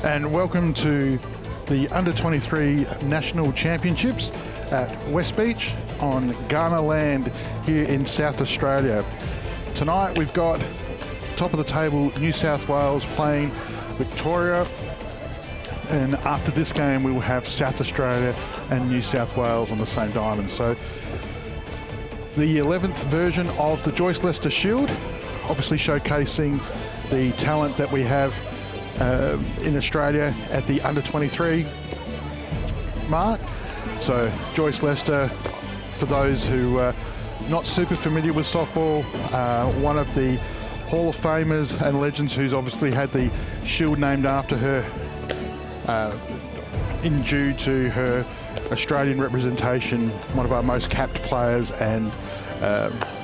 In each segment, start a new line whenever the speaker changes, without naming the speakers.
and welcome to the Under-23 National Championships at West Beach on Ghana land here in South Australia. Tonight we've got top of the table New South Wales playing Victoria, and after this game we will have South Australia and New South Wales on the same diamond. So the 11th version of the Joyce Lester Shield, obviously showcasing the talent that we have in Australia at the under-23 mark. So Joyce Lester, for those who are not super familiar with softball, one of the Hall of Famers and legends who's obviously had the shield named after her in due to her Australian representation, one of our most capped players and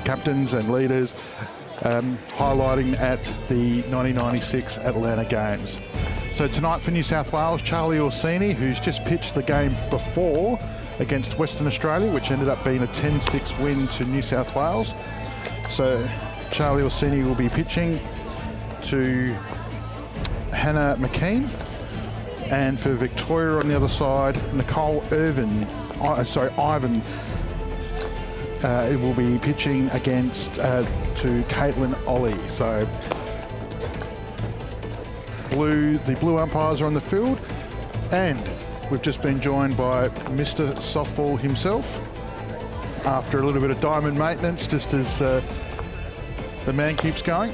captains and leaders, highlighting at the 1996 Atlanta Games. So tonight for New South Wales, Charlie Orsini, who's just pitched the game before against Western Australia, which ended up being a 10-6 win to New South Wales. So Charlie Orsini will be pitching to Hannah McKean. And for Victoria on the other side, Ivan, it will be pitching against to Caitlin Ollie. So the blue umpires are on the field, and we've just been joined by Mr. Softball himself after a little bit of diamond maintenance, just as the man keeps going.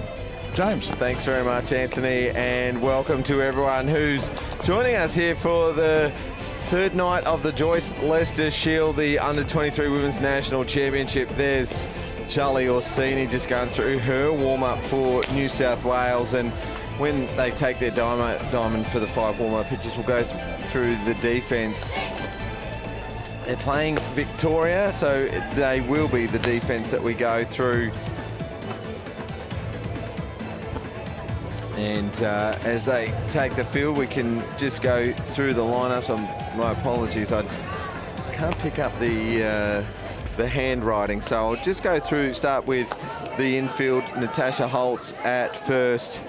James.
Thanks very much, Anthony, and welcome to everyone who's joining us here for the third night of the Joyce Lester Shield, the Under-23 Women's National Championship. There's Charlie Orsini just going through her warm-up for New South Wales, and when they take their diamond for the 5 warm-up pitches, we'll go through the defence. They're playing Victoria, so they will be the defence that we go through. And as they take the field, we can just go through the lineups. My apologies, I can't pick up the handwriting, so I'll just go through. Start with the infield: Natasha Holtz at first.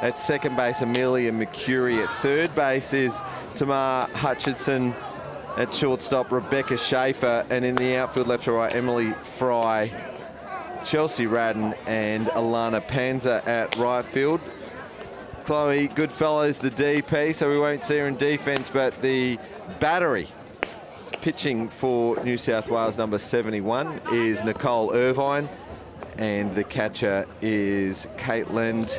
At second base, Amelia McCurry. At third base is Tamar Hutchinson. At shortstop, Rebecca Schaefer. And in the outfield, left to right, Emily Fry, Chelsea Radden, and Alana Panza at right field. Chloe Goodfellow's the DP, so we won't see her in defence, but the battery pitching for New South Wales, number 71, is Nicole Irvine, and the catcher is Caitlin.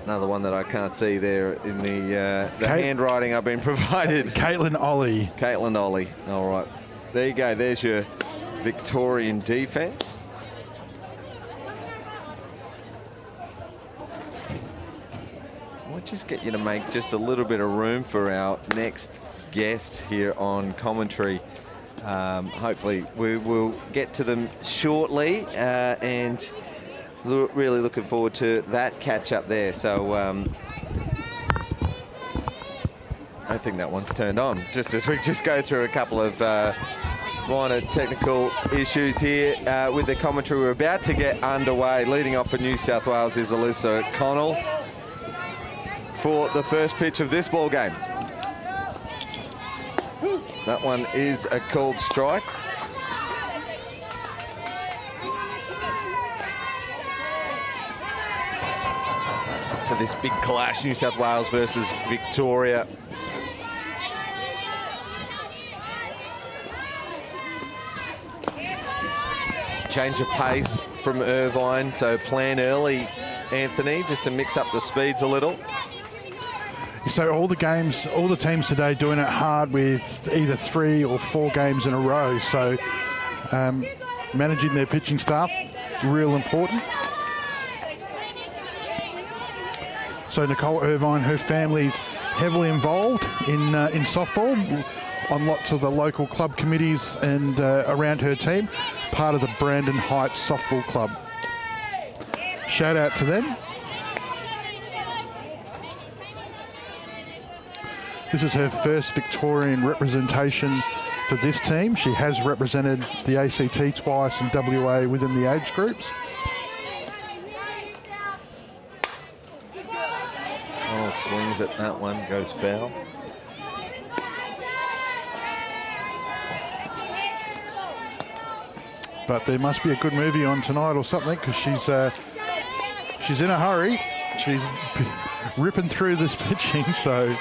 Another one that I can't see there in the handwriting I've been provided.
Caitlin Ollie.
Caitlin Ollie. All right. There you go. There's your Victorian defence. I'll just get you to make just a little bit of room for our next guest here on commentary. Hopefully we will get to them shortly, and really looking forward to that catch up there. So I think that one's turned on, just as we just go through a couple of minor technical issues here with the commentary. We're about to get underway. Leading off for New South Wales is Alyssa Connell for the first pitch of this ball game. That one is a called strike. For this big clash, New South Wales versus Victoria. Change of pace from Irvine, so plan early, Anthony, just to mix up the speeds a little.
So all the teams today doing it hard with either 3 or 4 games in a row. So managing their pitching staff, real important. So Nicole Irvine, her family's heavily involved in softball on lots of the local club committees and around her team, part of the Brandon Heights Softball Club. Shout out to them. This is her first Victorian representation for this team. She has represented the ACT twice and WA within the age groups.
swings at that one, goes foul.
But there must be a good movie on tonight or something, because she's in a hurry. She's ripping through this pitching, so.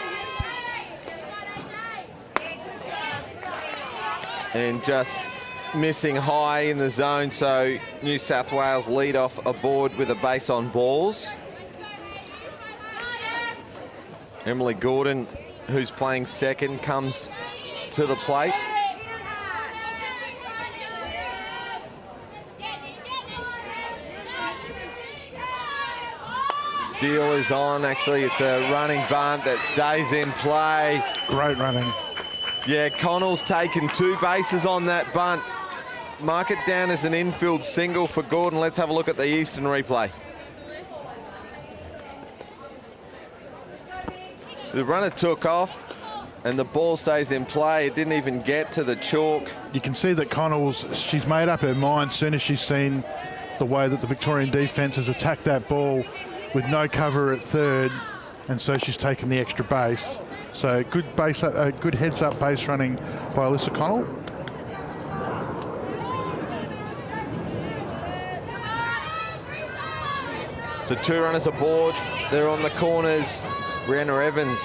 And just missing high in the zone, so New South Wales lead off aboard with a base on balls. Emily Gordon, who's playing second, comes to the plate. Steele is on. Actually, it's a running bunt that stays in play.
Great running.
Yeah, Connell's taken 2 bases on that bunt. Mark it down as an infield single for Gordon. Let's have a look at the Eastern replay. The runner took off and the ball stays in play. It didn't even get to the chalk.
You can see that she's made up her mind as soon as she's seen the way that the Victorian defence has attacked that ball with no cover at third, and so she's taken the extra base. So good good heads-up base running by Alyssa Connell.
So 2 runners aboard. They're on the corners. Brianna Evans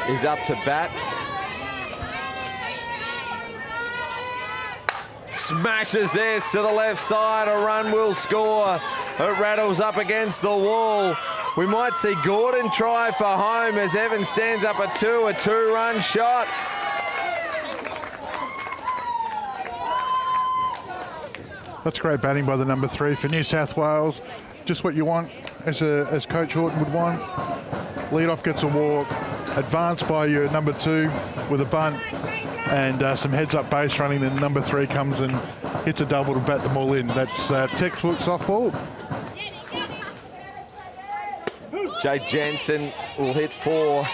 is up to bat. Smashes this to the left side. A run will score. It rattles up against the wall. We might see Gordon try for home as Evans stands up at 2, a 2-run shot.
That's great batting by the number 3 for New South Wales. Just what you want as Coach Horton would want. Lead off gets a walk, advanced by your number 2 with a bunt, and some heads-up base running. Then number 3 comes and hits a double to bat them all in. That's textbook softball.
Jay Jensen will hit 4.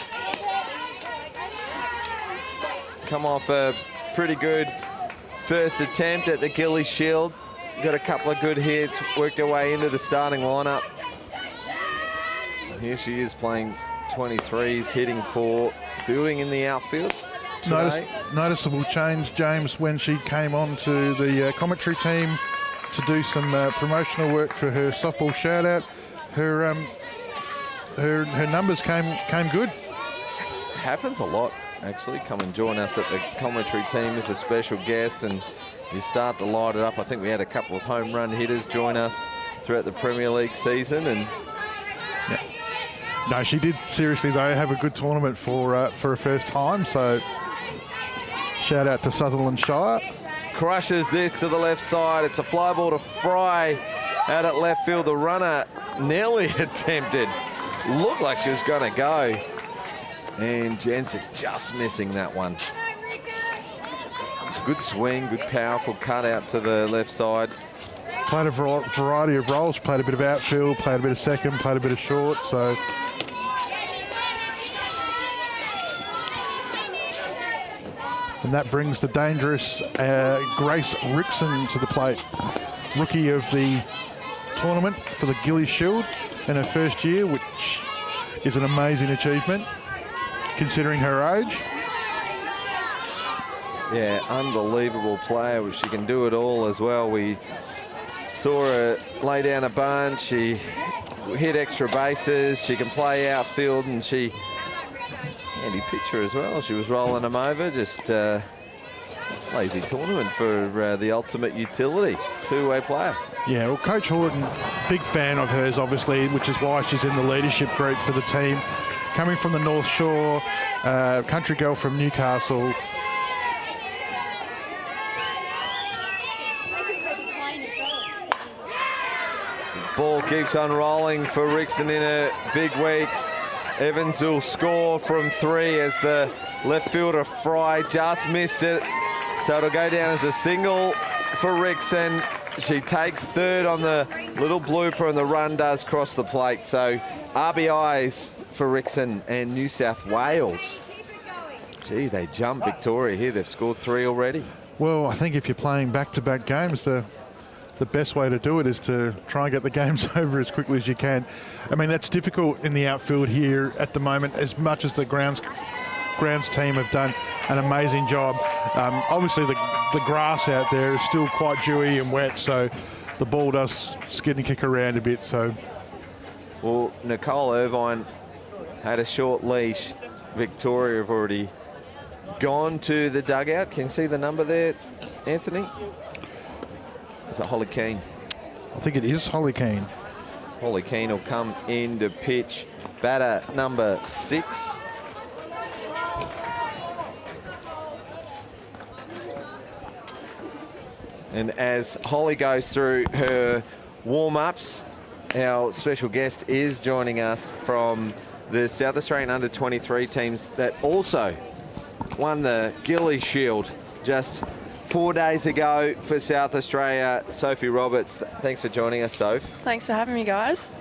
Come off a pretty good first attempt at the Gillies Shield. Got a couple of good hits, worked her way into the starting lineup. Here she is playing 23s, hitting 4, fielding in the outfield today.
Noticeable change, James, when she came on to the commentary team to do some promotional work for her softball shout-out. Her numbers came good.
Happens a lot, actually. Come and join us at the commentary team as a special guest, and you start to light it up. I think we had a couple of home run hitters join us throughout the Premier League season, and
yeah. No, she did seriously though have a good tournament for her first time. So shout out to Sutherland Shire.
Crushes this to the left side. It's a fly ball to Fry out at left field. The runner nearly attempted. Looked like she was going to go. And Jensen just missing that one. It's a good swing, good powerful cut out to the left side.
Played a variety of roles. Played a bit of outfield, played a bit of second, played a bit of short. So and that brings the dangerous Grace Rickson to the plate. Rookie of the tournament for the Gillies Shield in her first year, which is an amazing achievement considering her age.
Yeah, unbelievable player. She can do it all as well. We saw her lay down a bunt. She hit extra bases. She can play outfield, and she handy pitcher as well. She was rolling them over. Just lazy tournament for the ultimate utility. Two-way player.
Yeah, well, Coach Horton, big fan of hers, obviously, which is why she's in the leadership group for the team. Coming from the North Shore, country girl from Newcastle.
Ball keeps on rolling for Rickson in a big week. Evans will score from 3 as the left fielder Fry just missed it. So it'll go down as a single for Rickson. She takes 3rd on the little blooper, and the run does cross the plate. So RBIs for Rickson and New South Wales. Gee, they jump Victoria here. They've scored 3 already.
Well, I think if you're playing back-to-back games, the the best way to do it is to try and get the games over as quickly as you can. I mean, that's difficult in the outfield here at the moment, as much as the grounds team have done an amazing job. Obviously, the grass out there is still quite dewy and wet, so the ball does skid and kick around a bit. So,
well, Nicole Irvine had a short leash. Victoria have already gone to the dugout. Can you see the number there, Anthony? Is it Holly Keane?
I think it is Holly Keane.
Holly Keane will come in to pitch batter number 6. And as Holly goes through her warm-ups, our special guest is joining us from the South Australian under-23 teams that also won the Gilly Shield just 4 days ago for South Australia. Sophie Roberts, thanks for joining us, Soph.
Thanks for having me, guys.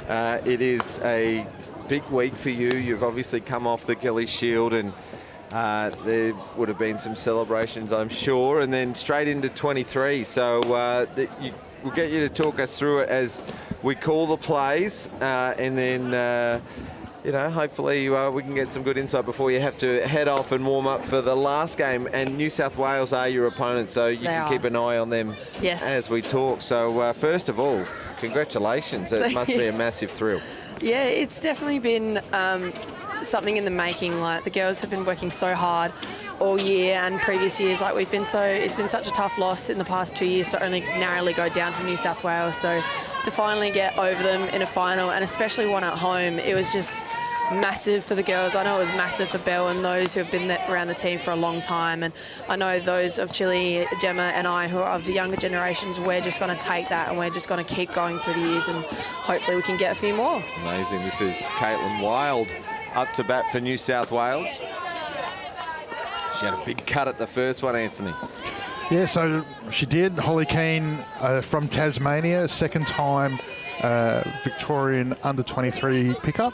It is a big week for you. You've obviously come off the Gilly Shield, and there would have been some celebrations, I'm sure, and then straight into 23. So we'll get you to talk us through it as we call the plays, and then hopefully we can get some good insight before you have to head off and warm up for the last game. And New South Wales are your opponent, so you can keep an eye on them as we talk. So first of all, congratulations. It must be a massive thrill.
Yeah, it's definitely been something in the making. Like, the girls have been working so hard all year and previous years. Like, it's been such a tough loss in the past 2 years to only narrowly go down to New South Wales. So to finally get over them in a final, and especially one at home, it was just massive for the girls. I know it was massive for Belle and those who have been around the team for a long time. And I know those of Chile, Gemma and I, who are of the younger generations, we're just going to take that and we're just going to keep going through the years, and hopefully we can get a few more.
Amazing. This is Caitlin Wild up to bat for New South Wales. She had a big cut at the first one, Anthony.
Yeah, so she did. Holly Keane from Tasmania, second time Victorian under-23 pickup.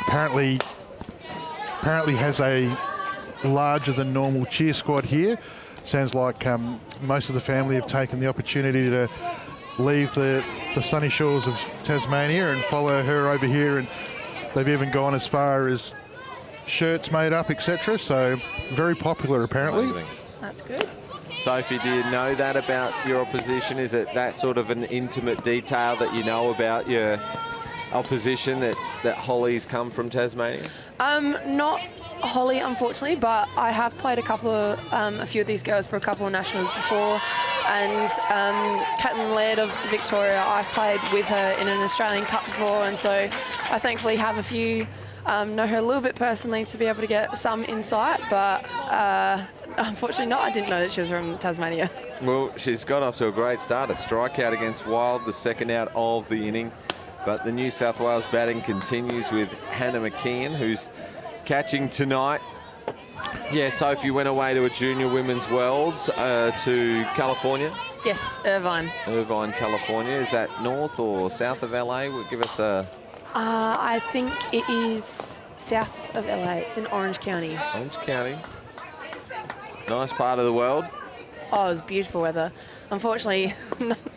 Apparently has a larger than normal cheer squad here. Sounds like most of the family have taken the opportunity to leave the sunny shores of Tasmania and follow her over here, and they've even gone as far as shirts made up, etc. So very popular, apparently.
Amazing.
That's good.
Sophie, do you know that about your opposition? Is it that sort of an intimate detail that you know about your opposition, that Holly's come from Tasmania?
Not Holly, unfortunately, but I have played a few of these girls for a couple of nationals before, and Caitlin Laird of Victoria, I've played with her in an Australian Cup before, and so I thankfully have a few, know her a little bit personally to be able to get some insight, but unfortunately not. I didn't know that she was from Tasmania.
Well, she's got off to a great start, a strikeout against Wild, the second out of the inning. But the New South Wales batting continues with Hannah McKeon, who's catching tonight. Yeah, Sophie went away to a Junior Women's Worlds to California.
Yes, Irvine.
Irvine, California. Is that north or south of LA? Will give us a...
I think it is south of LA. It's in Orange County.
Orange County. Nice part of the world.
Oh, it was beautiful weather. Unfortunately,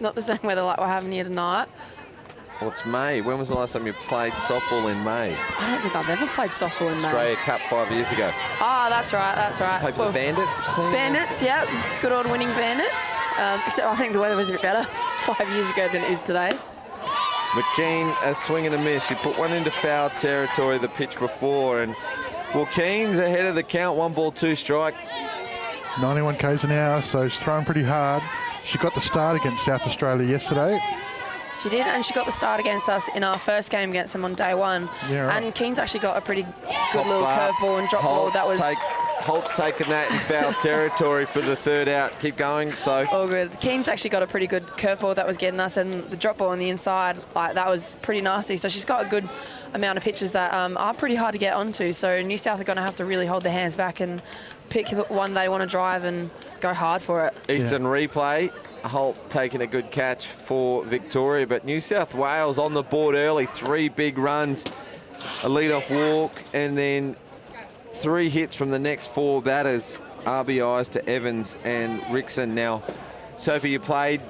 not the same weather like we're having here tonight.
Well, it's May. When was the last time you played softball in May?
I don't think I've ever played softball in May.
Australia Cup 5 years ago.
Ah, that's right, that's right.
Played for the Bandits team?
Bandits, yep. Good old winning Bandits. Except I think the weather was a bit better 5 years ago than it is today.
McKean, a swing and a miss. She put one into foul territory the pitch before, and well, Keane's ahead of the count, 1 ball, 2 strike.
91 k's an hour, so she's throwing pretty hard. She got the start against South Australia yesterday.
She did, and she got the start against us in our first game against them on day one.
Yeah, right.
And Keane's actually got a pretty good little curveball and drop ball. That was...
Holt's taken that in foul territory for the third out. Keep going, Soph.
All good. Keane's actually got a pretty good curveball that was getting us, and the drop ball on the inside, like, that was pretty nasty. So she's got a good amount of pitches that are pretty hard to get onto. So New South are going to have to really hold their hands back and pick the one they want to drive and go hard for it.
Eastern replay. Holt taking a good catch for Victoria, but New South Wales on the board early. 3 big runs, a lead-off walk, and then 3 hits from the next 4 batters. RBIs to Evans and Rickson. Now, Sophie, you played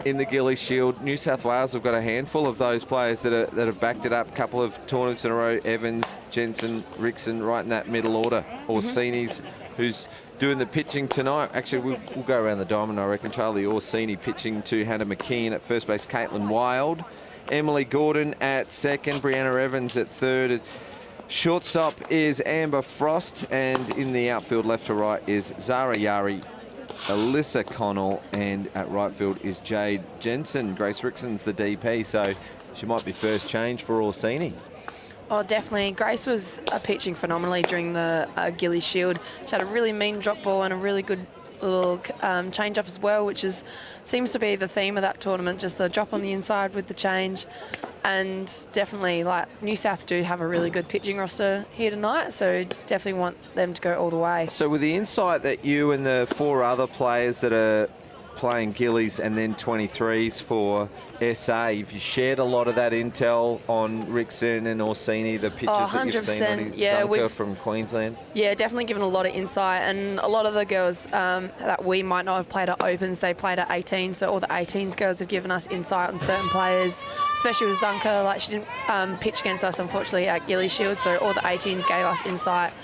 in the Gillies Shield. New South Wales have got a handful of those players that have backed it up. A couple of tournaments in a row. Evans, Jensen, Rickson, right in that middle order. Orsini's, who's doing the pitching tonight. Actually, we'll go around the diamond, I reckon. Charlie Orsini pitching to Hannah McKeon at first base. Caitlin Wild. Emily Gordon at second. Brianna Evans at third. Shortstop is Amber Frost. And in the outfield, left to right, is Zara Yari, Alyssa Connell, and at right field is Jade Jensen. Grace Rickson's the DP, so she might be first change for Orsini.
Oh, definitely. Grace was pitching phenomenally during the Gillies Shield. She had a really mean drop ball and a really good little change-up as well, which seems to be the theme of that tournament, just the drop on the inside with the change. And definitely, like, New South do have a really good pitching roster here tonight, so definitely want them to go all the way.
So with the insight that you and the 4 other players that are playing Gillies and then 23s for SA, have you shared a lot of that intel on Rickson and Orsini, the pictures that you've seen on his Zunker from Queensland?
Yeah, definitely given a lot of insight, and a lot of the girls that we might not have played at Opens, they played at 18, so all the 18s girls have given us insight on certain players, especially with Zunker. Like, she didn't pitch against us, unfortunately, at Gillies Shield, so all the 18s gave us insight,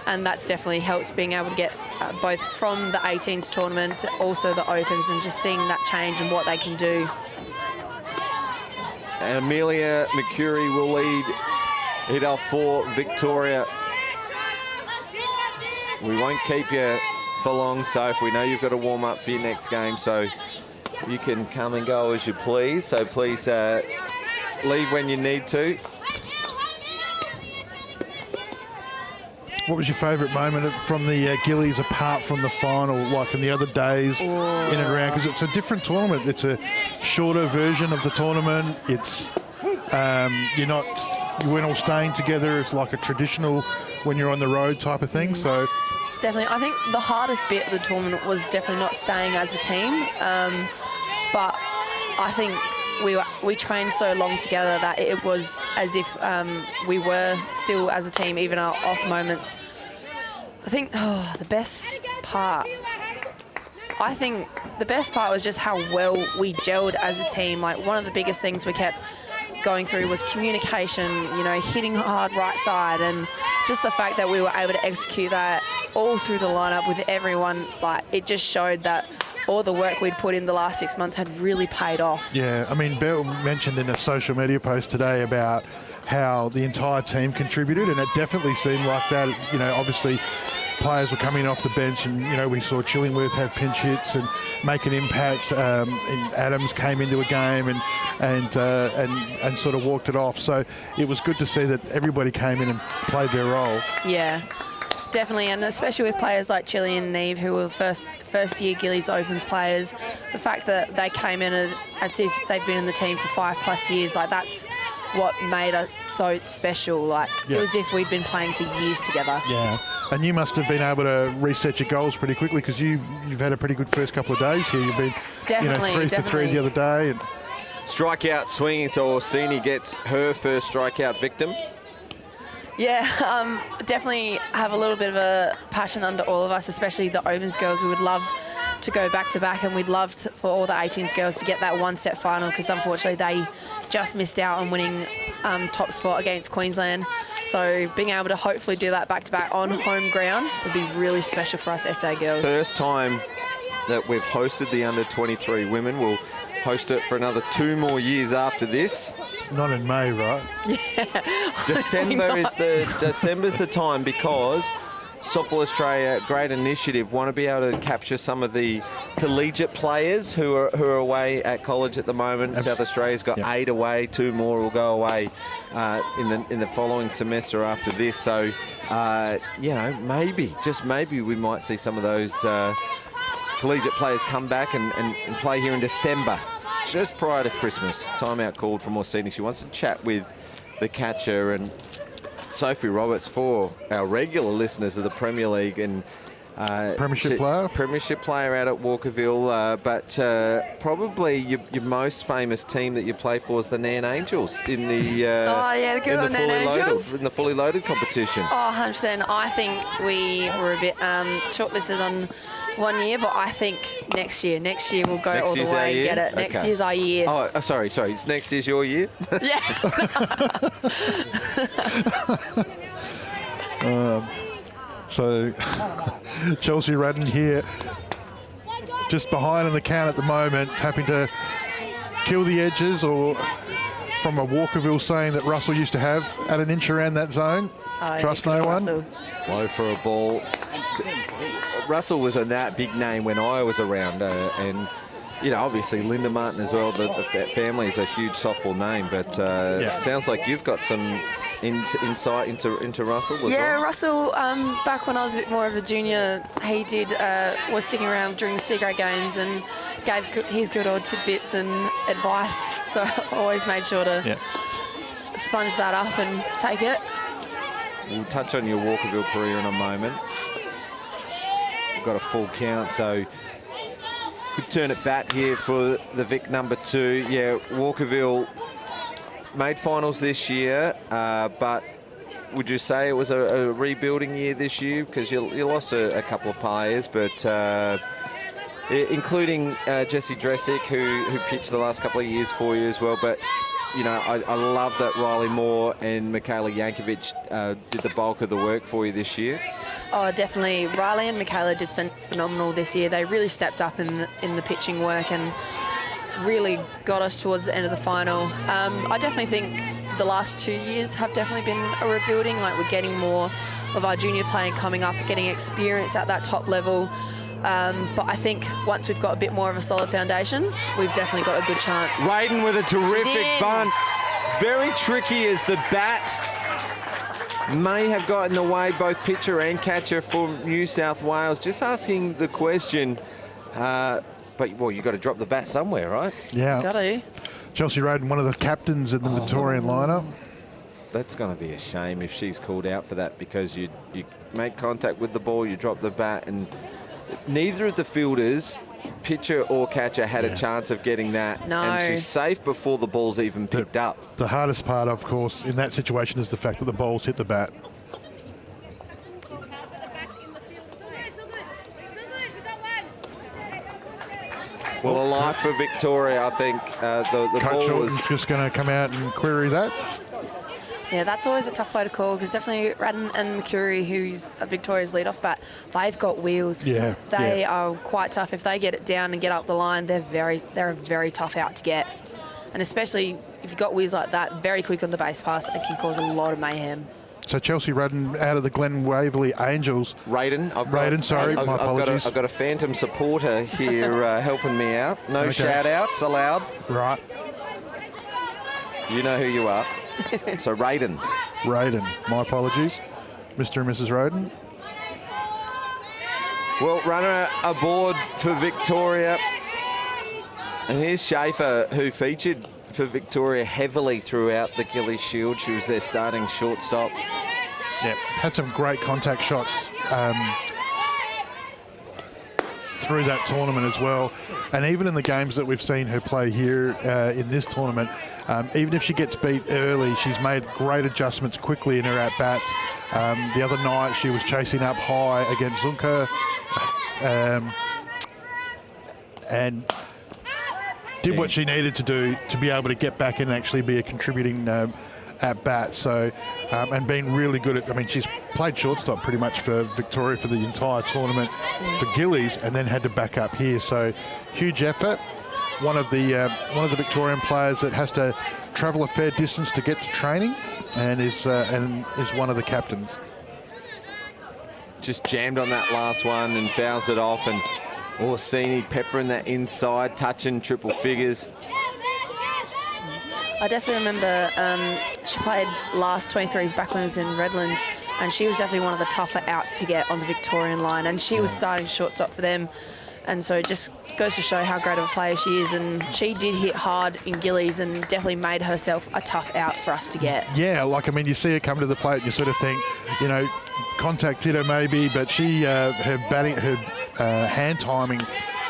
and that's definitely helps being able to get both from the 18s tournament to also the Opens, and just seeing that change and what they can do.
And Amelia McCurry will lead it off for Victoria. We won't keep you for long, Soph. We know you've got to warm up for your next game, so you can come and go as you please. So please leave when you need to.
What was your favourite moment from the Gillies apart from the final, like in the other days in and around? Because it's a different tournament. It's a shorter version of the tournament. It's you weren't all staying together. It's like a traditional when you're on the road type of thing. So
definitely, I think the hardest bit of the tournament was definitely not staying as a team. But I think we trained so long together that it was as if we were still as a team, even our off moments. I think the best part was just how well we gelled as a team. Like, one of the biggest things we kept going through was communication, hitting hard right side, and just the fact that we were able to execute that all through the lineup with everyone. Like, it just showed that all the work we'd put in the last 6 months had really paid off.
Yeah, I mean, Beryl mentioned in a social media post today about how the entire team contributed, and it definitely seemed like that. Obviously players were coming off the bench, and we saw Chillingworth have pinch hits and make an impact. And Adams came into a game and sort of walked it off. So it was good to see that everybody came in and played their role.
Yeah. Definitely, and especially with players like Chili and Neve, who were first year Gillies Opens players, the fact that they came in as if they've been in the team for 5+ years, like, that's what made it so special. Like, It was as if we'd been playing for years together.
Yeah, and you must have been able to reset your goals pretty quickly, because you've had a pretty good first couple of days here. You've been 3 for 3 the other day. And
strikeout swinging, so Orsini gets her first strikeout victim.
Yeah, definitely have a little bit of a passion under all of us, especially the Opens girls. We would love to go back-to-back, and we'd love for all the 18s girls to get that one-step final, because unfortunately they just missed out on winning top spot against Queensland. So being able to hopefully do that back-to-back on home ground would be really special for us SA girls.
First time that we've hosted the under-23 women. We'll host it for another 2 more years after this.
Not in May, right?
Yeah.
December's the time, because Softball Australia, great initiative, want to be able to capture some of the collegiate players who are away at college at the moment. South Australia's got 8 away, 2 more will go away in the following semester after this. So, maybe we might see some of those collegiate players come back and play here in December, just prior to Christmas. Timeout called from Orsini. She wants to chat with the catcher, and Sophie Roberts, for our regular listeners of the Premier League and
Premiership
player out at Walkerville, but probably your most famous team that you play for is the Nan Angels in the
the good old Nan Angels
in the fully loaded competition.
100%. I think we were a bit shortlisted on 1 year, but I think next year we'll go all the way and get it. Next year's our year.
Oh, sorry. Next year's your year?
Yeah.
So Chelsea Radden here, just behind in the count at the moment, having to kill the edges, or from a Walkerville saying that Russell used to have at an inch around that zone. Trust no one.
Russell.
Low for a ball. Russell was a big name when I was around, and obviously Linda Martin as well. The family is a huge softball name, but sounds like you've got some insight into Russell as well.
Yeah, Russell, back when I was a bit more of a junior, he was sticking around during the C-grade games and gave his good old tidbits and advice. So I always made sure to sponge that up and take it.
We'll touch on your Walkerville career in a moment. We've got a full count, so could turn it back here for the Vic number 2. Yeah, Walkerville made finals this year, but would you say it was a rebuilding year this year? Because you lost a couple of players, but including Jesse Dressick, who pitched the last couple of years for you as well. But I love that Riley Moore and Michaela Yankovic did the bulk of the work for you this year.
Oh, definitely. Riley and Michaela did phenomenal this year. They really stepped up in the pitching work and really got us towards the end of the final. I definitely think the last 2 years have definitely been a rebuilding. Like, we're getting more of our junior playing coming up, getting experience at that top level. But I think once we've got a bit more of a solid foundation, we've definitely got a good chance.
Raiden with a terrific bunt. Very tricky as the bat may have got in the way, both pitcher and catcher for New South Wales. Just asking the question, but you've got to drop the bat somewhere, right?
Yeah.
Got to.
Chelsea Radden, one of the captains in the Victorian lineup.
That's going to be a shame if she's called out for that, because you make contact with the ball, you drop the bat, and neither of the fielders, pitcher or catcher, had a chance of getting that.
No.
And she's safe before the ball's even picked up.
The hardest part, of course, in that situation is the fact that the ball's hit the bat.
Well, a life for Victoria, I think. The
Coach
ball was
Shorten's just going to come out and query that.
Yeah, that's always a tough way to call, because definitely Radden and McCurry, who's Victoria's lead-off bat, they've got wheels.
Yeah,
They are quite tough. If they get it down and get up the line, they're a very tough out to get. And especially if you've got wheels like that, very quick on the base pass, it can cause a lot of mayhem.
So Chelsea Radden out of the Glen Waverley Angels.
Raiden.
My apologies.
I've got a phantom supporter here helping me out. No shout-outs allowed.
Right.
You know who you are. So Raiden.
My apologies. Mr. and Mrs. Raiden.
Well, runner aboard for Victoria. And here's Schaefer, who featured for Victoria heavily throughout the Gillies Shield. She was their starting shortstop.
Yeah, had some great contact shots through that tournament as well. And even in the games that we've seen her play here in this tournament, even if she gets beat early, she's made great adjustments quickly in her at-bats. The other night, she was chasing up high against Zunker and did what she needed to do to be able to get back and actually be a contributing at-bat. So, and being really good at, she's played shortstop pretty much for Victoria for the entire tournament for Gillies, and then had to back up here. So, huge effort. One of the Victorian players that has to travel a fair distance to get to training, and is one of the captains.
Just jammed on that last one and fouls it off, and Orsini peppering that inside, touching triple figures.
I definitely remember she played last 23s back when I was in Redlands, and she was definitely one of the tougher outs to get on the Victorian line, and she was starting shortstop for them. And so it just goes to show how great of a player she is. And she did hit hard in Gillies and definitely made herself a tough out for us to get.
Yeah, you see her come to the plate and you sort of think, contact hit her maybe, but she, her batting, her hand timing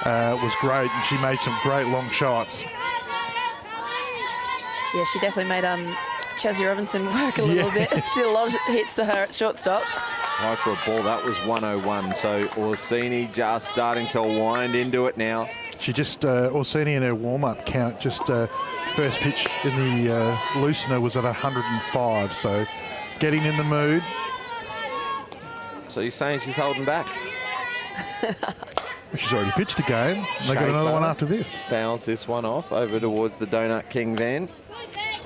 was great, and she made some great long shots.
Yeah, she definitely made Chelsea Robinson work a little bit. Did a lot of hits to her at shortstop.
High for a ball. That was 101. So Orsini just starting to wind into it now.
She just, Orsini in her warm-up count, just first pitch in the loosener was at 105. So getting in the mood.
So you're saying she's holding back?
She's already pitched a game. They got another one after this.
Fouls this one off over towards the Donut King then.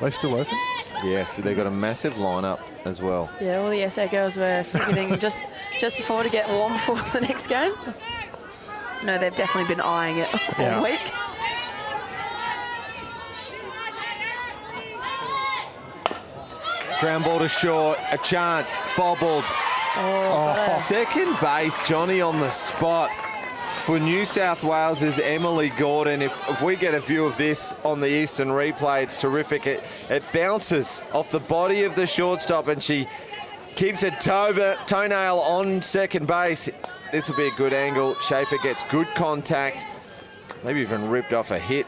They still open?
Yes, they've got a massive lineup as well.
Yeah, all the SA girls were forgetting just before to get warm for the next game. No, they've definitely been eyeing it all week.
Ground ball to short, a chance, bobbled. Second base, Johnny on the spot. For New South Wales is Emily Gordon. If we get a view of this on the Eastern replay, it's terrific. It bounces off the body of the shortstop and she keeps a toenail on second base. This will be a good angle. Schaefer gets good contact, maybe even ripped off a hit.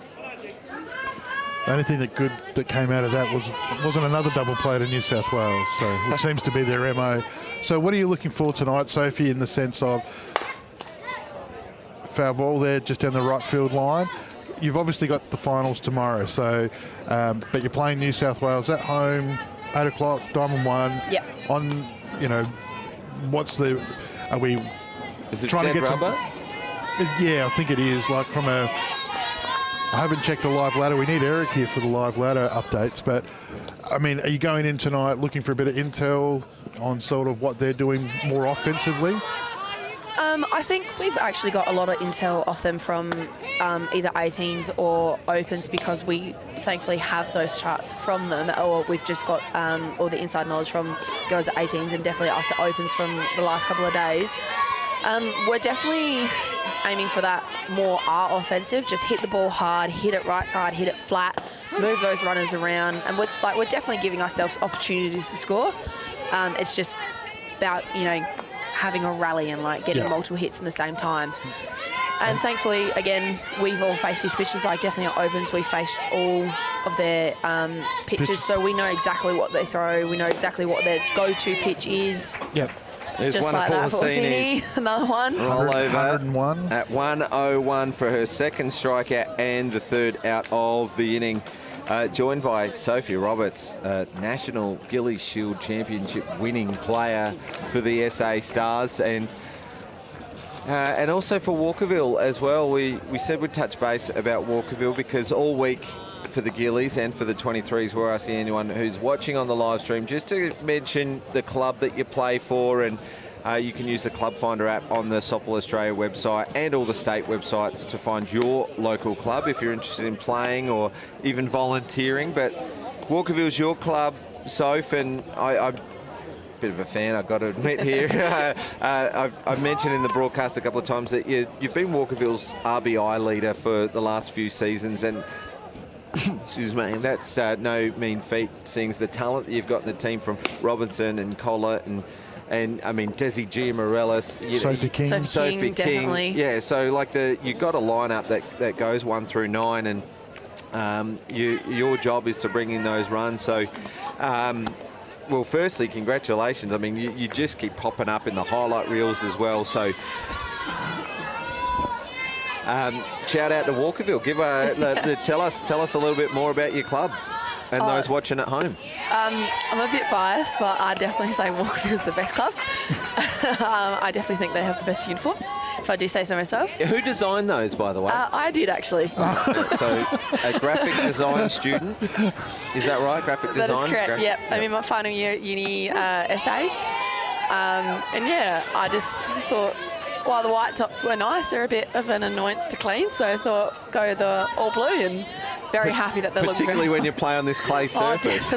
The only thing that came out of that wasn't another double play to New South Wales, which seems to be their MO. So what are you looking for tonight, Sophie, in the sense of foul ball there just down the right field line? You've obviously got the finals tomorrow, so but you're playing New South Wales at home, 8 o'clock, Diamond One.
Yep.
On, are we
Is it
trying to
dead
get
rubber?
Yeah, I think it is. Like I haven't checked the live ladder. We need Eric here for the live ladder updates. But, I mean, are you going in tonight looking for a bit of intel on sort of what they're doing more offensively?
I think we've actually got a lot of intel off them from either 18s or opens because we thankfully have those charts from them, or we've just got all the inside knowledge from girls at 18s and definitely us at opens from the last couple of days. We're definitely aiming for that more R offensive, just hit the ball hard, hit it right side, hit it flat, move those runners around, and we're definitely giving ourselves opportunities to score. It's just about, having a rally and getting multiple hits in the same time. And thankfully, again, we've all faced these pitches, definitely at opens, we faced all of their pitches, so we know exactly what they throw, we know exactly what their go-to pitch is.
Yep.
There's
Just
one
like that for Orsini, another one.
Roll over
101.
at 101 for her second strikeout and the third out of the inning. Joined by Sophie Roberts, National Gillies Shield Championship winning player for the SA Stars, and also for Walkerville as well. We said we'd touch base about Walkerville because all week for the Gillies and for the 23s, we're asking anyone who's watching on the live stream just to mention the club that you play for, and you can use the Club Finder app on the Softball Australia website and all the state websites to find your local club if you're interested in playing or even volunteering. But Walkerville's your club, Soph, and I'm a bit of a fan, I've got to admit here. I've mentioned in the broadcast a couple of times that you've been Walkerville's RBI leader for the last few seasons, and excuse me, and that's no mean feat, seeing as the talent that you've got in the team from Robinson and Collett and I mean Desi Giamarellis,
Sophie King.
Sophie King, definitely.
Yeah, so you've got a lineup that goes 1 through 9, and your job is to bring in those runs. So, well, firstly, congratulations. I mean, you just keep popping up in the highlight reels as well. So. Shout out to Walkerville. Tell us a little bit more about your club and those watching at home.
I'm a bit biased, but I'd definitely say Walkerville's the best club. I definitely think they have the best uniforms, if I do say so myself.
Who designed those, by the way?
I did, actually.
So, a graphic design student. Is that right? Graphic design?
That is correct, yep. I'm in my final year at uni SA. And yeah, I just thought, while the white tops were nice, they're a bit of an annoyance to clean, so I thought go the all blue, and very happy that they look very
particularly when you play on this clay surface.
Oh,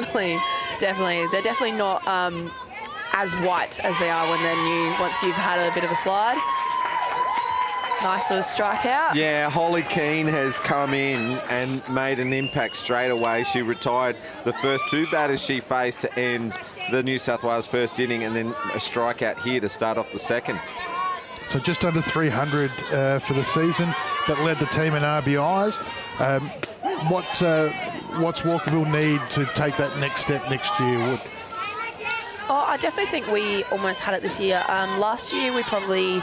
definitely. They're definitely not as white as they are when they're new, once you've had a bit of a slide. Nice little strikeout.
Yeah, Holly Keane has come in and made an impact straight away. She retired the first two batters she faced to end the New South Wales first inning, and then a strikeout here to start off the second.
So just under 300 for the season, but led the team in RBIs. What's Walkerville need to take that next step next year?
Oh, I definitely think we almost had it this year. Last year we probably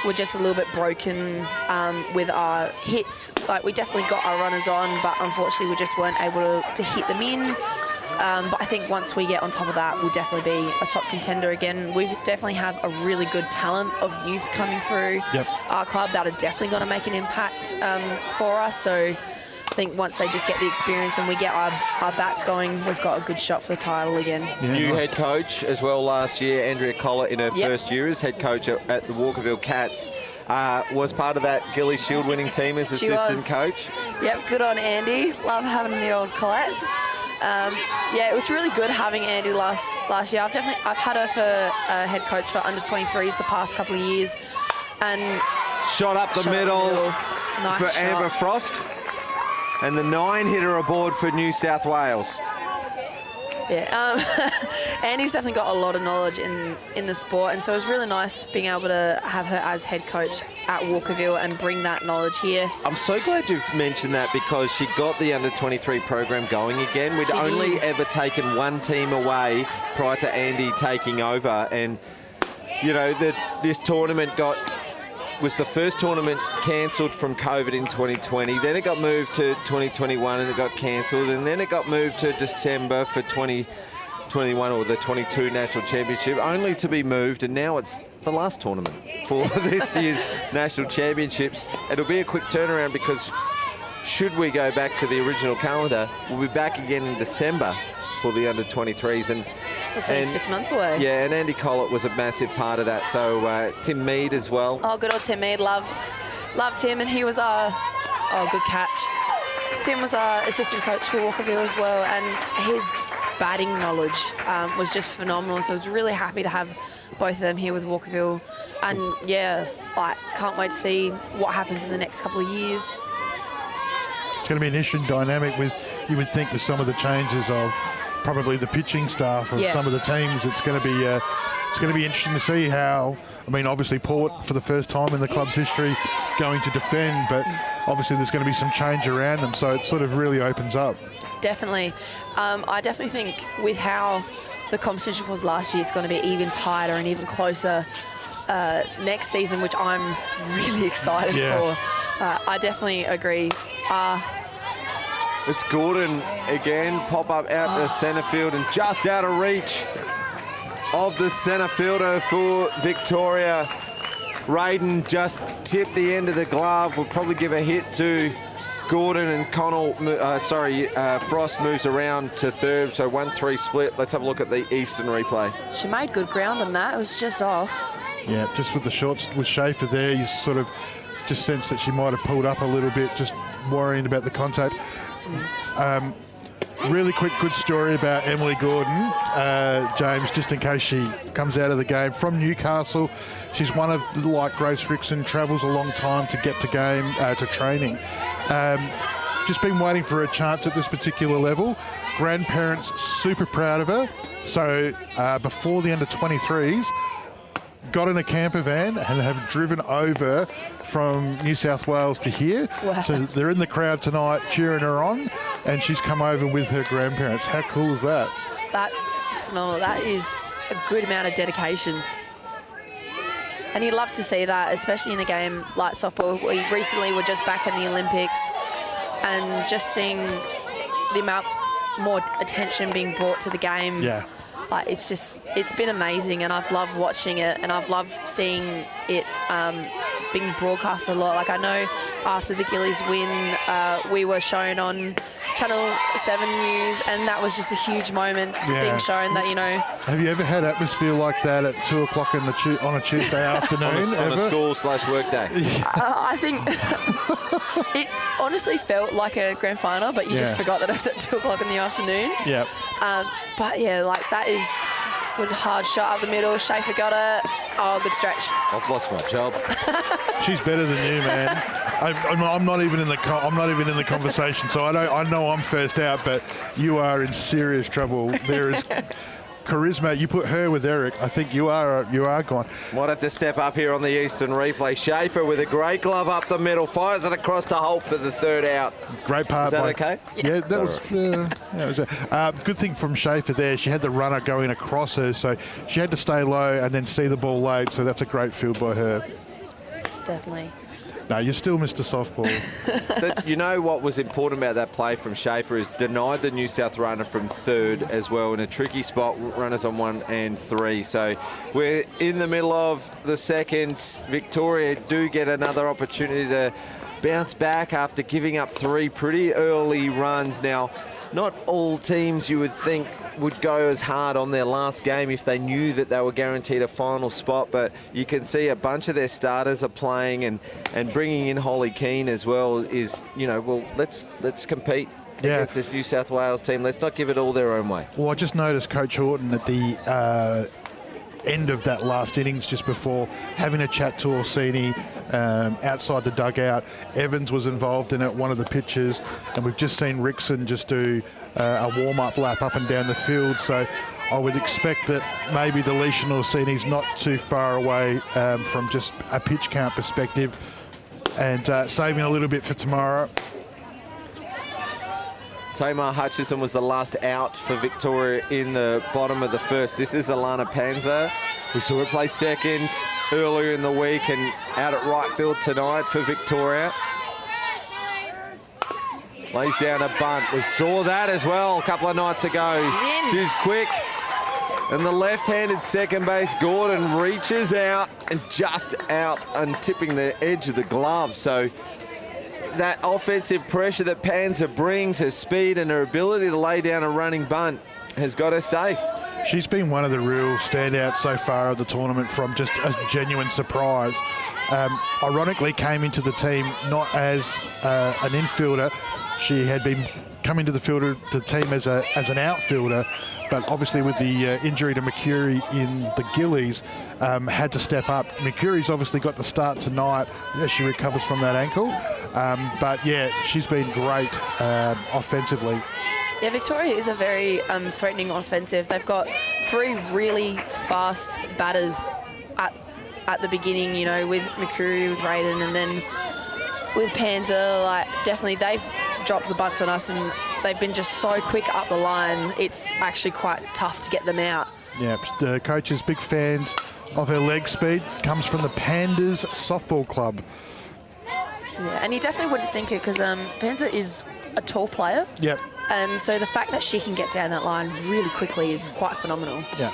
were just a little bit broken with our hits. Like, we definitely got our runners on, but unfortunately we just weren't able to hit them in. But I think once we get on top of that, we'll definitely be a top contender again. We definitely have a really good talent of youth coming through our club that are definitely going to make an impact for us. So I think once they just get the experience and we get our bats going, we've got a good shot for the title again.
Yeah,
New head coach as well last year, Andrea Collett, in her first year as head coach at the Walkerville Cats. Was part of that Gillies Shield winning team as assistant coach.
Yep, good on Andy. Love having the old Collettes. Yeah, it was really good having Andy last year. I've had her for head coach for under 23s the past couple of years, and
shot up the middle
nice
for
shot.
Amber Frost, and the 9-hitter aboard for New South Wales.
Yeah, Andy's definitely got a lot of knowledge in the sport, and so it was really nice being able to have her as head coach at Walkerville and bring that knowledge here.
I'm so glad you've mentioned that, because she got the under-23 program going again. We'd only ever taken one team away prior to Andy taking over, and you know, this tournament was the first tournament cancelled from COVID in 2020. Then it got moved to 2021 and it got cancelled, and then it got moved to December for 2021 or the 22 National Championship, only to be moved, and now it's the last tournament for this year's National Championships. It'll be a quick turnaround, because should we go back to the original calendar, we'll be back again in December for the under-23s. And
That's only 6 months away.
Yeah, and Andy Collett was a massive part of that. So Tim Mead as well.
Oh, good old Tim Mead. Love Tim, and he was good catch. Tim was our assistant coach for Walkerville as well, and his batting knowledge was just phenomenal. So I was really happy to have both of them here with Walkerville. And yeah, can't wait to see what happens in the next couple of years.
It's going to be an interesting dynamic with, you would think, with some of the changes of probably the pitching staff of some of the teams. It's going to be interesting to see how, I mean, obviously Port for the first time in the club's history going to defend, but obviously there's going to be some change around them, so it sort of really opens up.
Definitely. I definitely think with how the competition was last year, it's going to be even tighter and even closer next season, which I'm really excited for. I definitely agree.
It's Gordon again, pop up out to centre field and just out of reach of the centre fielder for Victoria. Raiden just tipped the end of the glove. We'll probably give a hit to Gordon, and Frost moves around to third, so 1-3 split. Let's have a look at the Eastern replay.
She made good ground on that. It was just off.
Yeah, just with the shorts with Schaefer there, you sort of just sense that she might have pulled up a little bit, just worrying about the contact. Really quick, good story about Emily Gordon, James, just in case she comes out of the game. From Newcastle, she's one of, like Grace Rickson, travels a long time to get to training. Just been waiting for a chance at this particular level. Grandparents super proud of her. So before the under-23s, got in a camper van and have driven over from New South Wales to here.
Wow.
So they're in the crowd tonight cheering her on, and she's come over with her grandparents. How cool is that?
That's phenomenal. That is a good amount of dedication. And you'd love to see that, especially in a game like softball. We recently were just back in the Olympics, and just seeing the amount more attention being brought to the game.
Yeah.
It's been amazing, and I've loved watching it, and I've loved seeing it being broadcast a lot. Like, I know after the Gillies win, we were shown on Channel 7 News, and that was just a huge moment being shown that, you know.
Have you ever had atmosphere like that at 2 o'clock on a Tuesday afternoon?
on a school/work day?
I think it honestly felt like a grand final, but you just forgot that it was at 2 o'clock in the afternoon.
Yeah.
But yeah, like, that is a hard shot up the middle. Schaefer got it. Oh, good stretch.
I've lost my job.
She's better than you, man. I'm not even in the conversation, so I know I'm first out, but you are in serious trouble. There is charisma. You put her with Eric, I think you are gone.
Might have to step up here on the Eastern replay. Schaefer with a great glove up the middle, fires it across to Holt for the third out.
Great part.
Is that okay?
Yeah, that was good thing from Schaefer there. She had the runner going across her, so she had to stay low and then see the ball late, so that's a great field by her.
Definitely.
No, you're still Mr. Softball.
You know what was important about that play from Schaefer is denied the New South runner from third as well in a tricky spot, runners on 1 and 3. So we're in the middle of the second. Victoria do get another opportunity to bounce back after giving up 3 pretty early runs. Now, not all teams you would think would go as hard on their last game if they knew that they were guaranteed a final spot, but you can see a bunch of their starters are playing, and bringing in Holly Keane as well is, you know, well, let's compete against this New South Wales team. Let's not give it all their own way.
Well, I just noticed Coach Horton at the end of that last innings, just before having a chat to Orsini outside the dugout. Evans was involved in it, one of the pitches, and we've just seen Rickson just do a warm-up lap up and down the field. So I would expect that maybe the leash and Orsini's not too far away from just a pitch count perspective, and saving a little bit for tomorrow.
Tamar Hutchison was the last out for Victoria in the bottom of the first. This is Alana Panza. We saw her play second earlier in the week and out at right field tonight for Victoria. Lays down a bunt. We saw that as well a couple of nights ago. She's quick. And the left-handed second base, Gordon, reaches out and just out and tipping the edge of the glove. So that offensive pressure that Panza brings, her speed and her ability to lay down a running bunt has got her safe.
She's been one of the real standouts so far of the tournament, from just a genuine surprise. Ironically, came into the team not as an infielder. She had been coming to the team as an outfielder, but obviously with the injury to Mercury in the Gillies, had to step up. Mercury's obviously got the start tonight as she recovers from that ankle. But yeah, she's been great offensively.
Yeah, Victoria is a very threatening offensive. They've got 3 really fast batters at the beginning, you know, with Mercury, with Raiden, and then with Panza. Like, definitely they've dropped the bunts on us, and they've been just so quick up the line. It's actually quite tough to get them out. Yeah,
the coach is big fans of her leg speed. Comes from the Pandas Softball Club.
Yeah, and you definitely wouldn't think it, because Panza is a tall player.
Yep.
And so the fact that she can get down that line really quickly is quite phenomenal.
Yeah.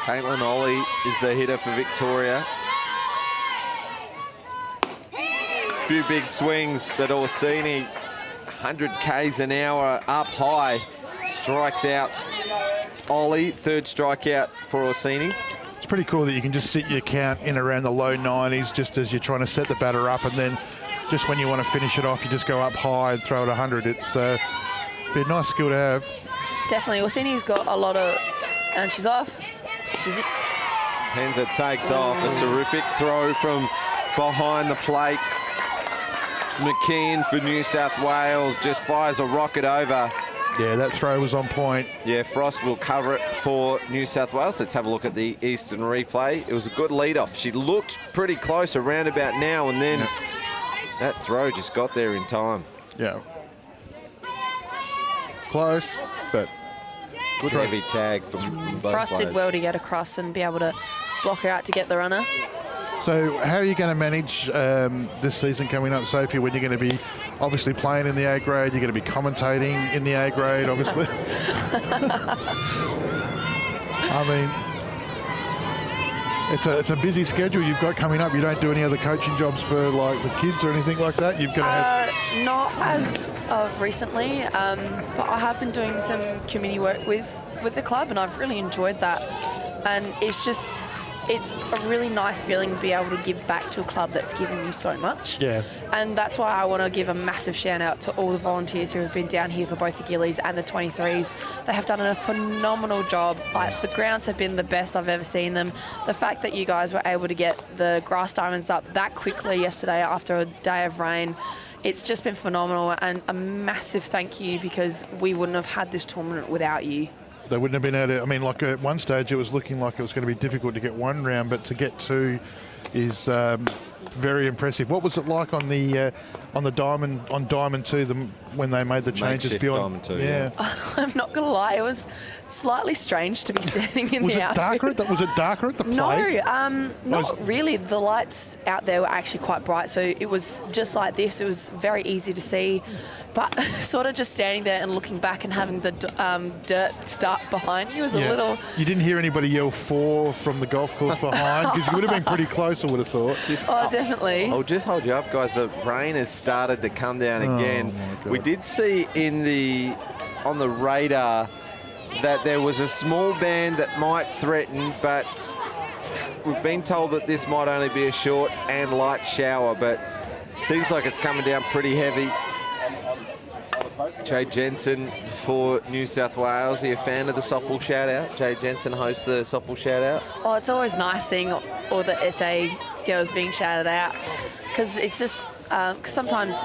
Caitlin Ollie is the hitter for Victoria. A few big swings, but Orsini, 100 Ks an hour up high, strikes out Ollie. Third strikeout for Orsini.
It's pretty cool that you can just sit your count in around the low 90s just as you're trying to set the batter up, and then just when you want to finish it off, you just go up high and throw it 100. It's be a nice skill to have.
Definitely. Orsini's got a lot of... And she's off.
Panza takes off. A terrific throw from behind the plate. McKeon for New South Wales just fires a rocket over.
Yeah, that throw was on point.
Yeah, Frost will cover it for New South Wales. Let's have a look at the Eastern replay. It was a good lead-off. She looked pretty close around about now, and then that throw just got there in time.
Yeah. Close, but
good heavy tag from both
Frost
players.
did well to get across and be able to block her out to get the runner.
So how are you going to manage this season coming up, Sophie, when you're going to be obviously playing in the A grade, you're going to be commentating in the A grade, obviously? I mean, it's a busy schedule you've got coming up. You don't do any other coaching jobs for like the kids or anything like that? You've got to have...
Not as of recently, but I have been doing some community work with the club, and I've really enjoyed that. And it's a really nice feeling to be able to give back to a club that's given you so much.
Yeah.
And that's why I want to give a massive shout out to all the volunteers who have been down here for both the Gillies and the 23s. They have done a phenomenal job. Like, the grounds have been the best I've ever seen them. The fact that you guys were able to get the grass diamonds up that quickly yesterday after a day of rain, it's just been phenomenal, and a massive thank you, because we wouldn't have had this tournament without you.
They wouldn't have been able to, I mean, like at one stage it was looking like it was going to be difficult to get one round, but to get two is very impressive. What was it like on the diamond two when they made the changes
Makeshift
beyond?
diamond two, yeah.
I'm not going to lie, it was slightly strange to be standing in
Was
the
it
outfield.
darker? Was it darker at the plate?
No, not really. The lights out there were actually quite bright, so it was just like this. It was very easy to see, but sort of just standing there and looking back and having the dirt start behind you was a little...
You didn't hear anybody yell "4" from the golf course behind, because you would have been pretty close, I would have thought.
Definitely.
I'll just hold you up, guys. The rain has started to come down again.
my God.
We did see on the radar that there was a small band that might threaten, but we've been told that this might only be a short and light shower, but seems like it's coming down pretty heavy. Jay Jensen for New South Wales. Are you a fan of the softball shout-out? Jay Jensen hosts the softball shout-out.
Oh, it's always nice seeing all the SA girls being shouted out, because it's just cause sometimes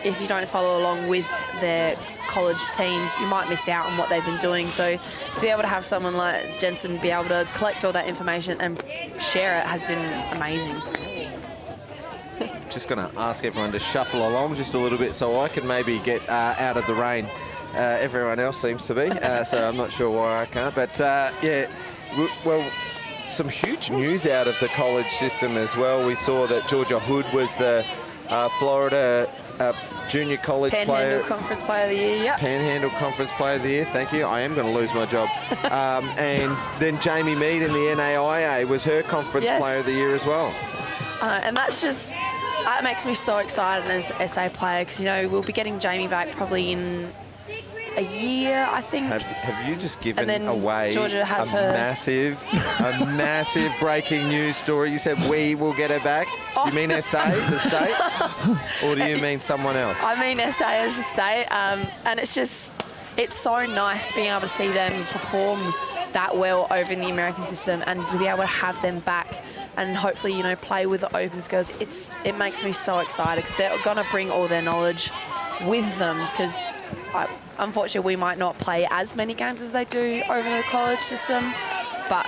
if you don't follow along with their college teams, you might miss out on what they've been doing. So to be able to have someone like Jensen be able to collect all that information and share it has been amazing.
Just going to ask everyone to shuffle along just a little bit so I can maybe get out of the rain. Everyone else seems to be, so I'm not sure why I can't. But yeah, well, some huge news out of the college system as well. We saw that Georgia Hood was the Florida Junior College
Panhandle
Player.
Conference Player of the Year, yep.
Panhandle Conference Player of the Year, thank you. I am going to lose my job. And then Jamie Mead in the NAIA was her Conference Player of the Year as well.
And that's just... That makes me so excited as an SA player, because, you know, we'll be getting Jamie back probably in a year, I think.
Have you just given
then
away
Georgia has
a
her.
massive breaking news story? You said we will get her back.
Oh.
You mean SA, the state? Or do you mean someone else?
I mean SA as a state. And it's just, it's so nice being able to see them perform that well over in the American system, and to be able to have them back and hopefully, you know, play with the Opens girls. It makes me so excited, because they're going to bring all their knowledge with them, because unfortunately we might not play as many games as they do over the college system. But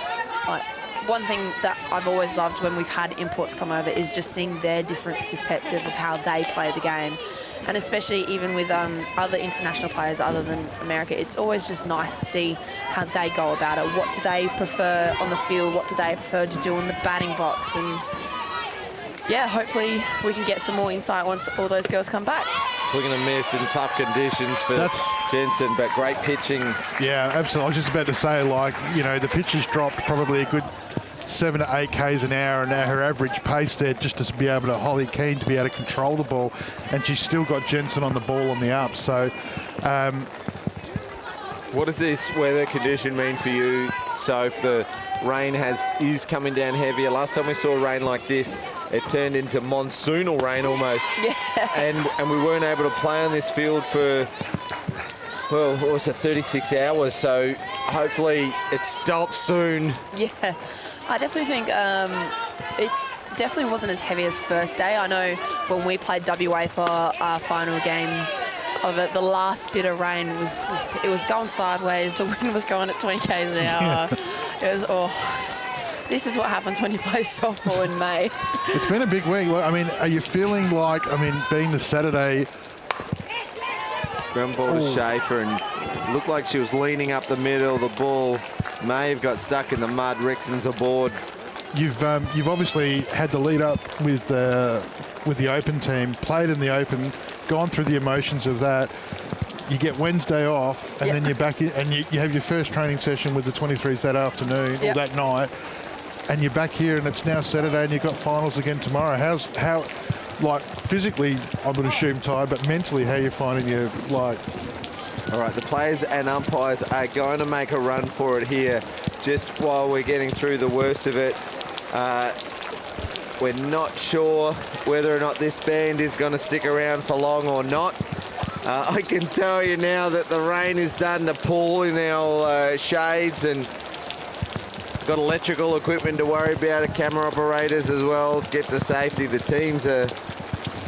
one thing that I've always loved when we've had imports come over is just seeing their different perspective of how they play the game. And especially even with other international players other than America, it's always just nice to see how they go about it. What do they prefer on the field? What do they prefer to do in the batting box? And yeah, hopefully we can get some more insight once all those girls come back.
Swing and a miss in tough conditions for Jensen, but great pitching.
Yeah, absolutely. I was just about to say, like, you know, the pitch has dropped probably a good 7 to 8 Ks an hour, and now her average pace there just to be able to, Holly Keane to be able to control the ball, and she's still got Jensen on the ball on the up. So
what does this weather condition mean for you? So if the rain is coming down heavier, last time we saw rain like this, it turned into monsoonal rain almost.
Yeah.
And we weren't able to play on this field for, well, what was it, 36 hours, so hopefully it stops soon.
Yeah, I definitely think it's definitely wasn't as heavy as first day. I know when we played WA for our final game of it, the last bit of rain was going sideways. The wind was going at 20 k's an hour. It was, this is what happens when you play softball in May.
It's been a big week. I mean, are you feeling like, being the Saturday...
Ground ball to Schaefer, and looked like she was leaning up the middle. The ball may have got stuck in the mud. Rixon's aboard.
You've obviously had the lead up with the Open team, played in the Open, gone through the emotions of that. You get Wednesday off, and then you're back in, and you have your first training session with the 23s that afternoon or that night, and you're back here, and it's now Saturday, and you've got finals again tomorrow. How like physically, I would assume tired, but mentally, how are you finding your
All right, the players and umpires are going to make a run for it here, just while we're getting through the worst of it. We're not sure whether or not this band is going to stick around for long or not. I can tell you now that the rain is starting to pull in our shades, and got electrical equipment to worry about, camera operators as well, get to safety. The teams are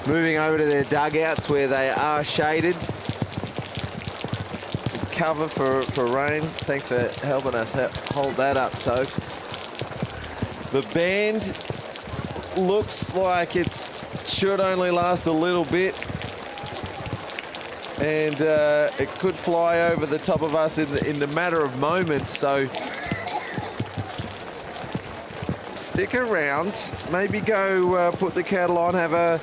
moving over to their dugouts where they are shaded. Cover for rain. Thanks for helping us hold that up, Soph. The band looks like it should only last a little bit. And it could fly over the top of us in the matter of moments. So stick around. Maybe go put the kettle on, have a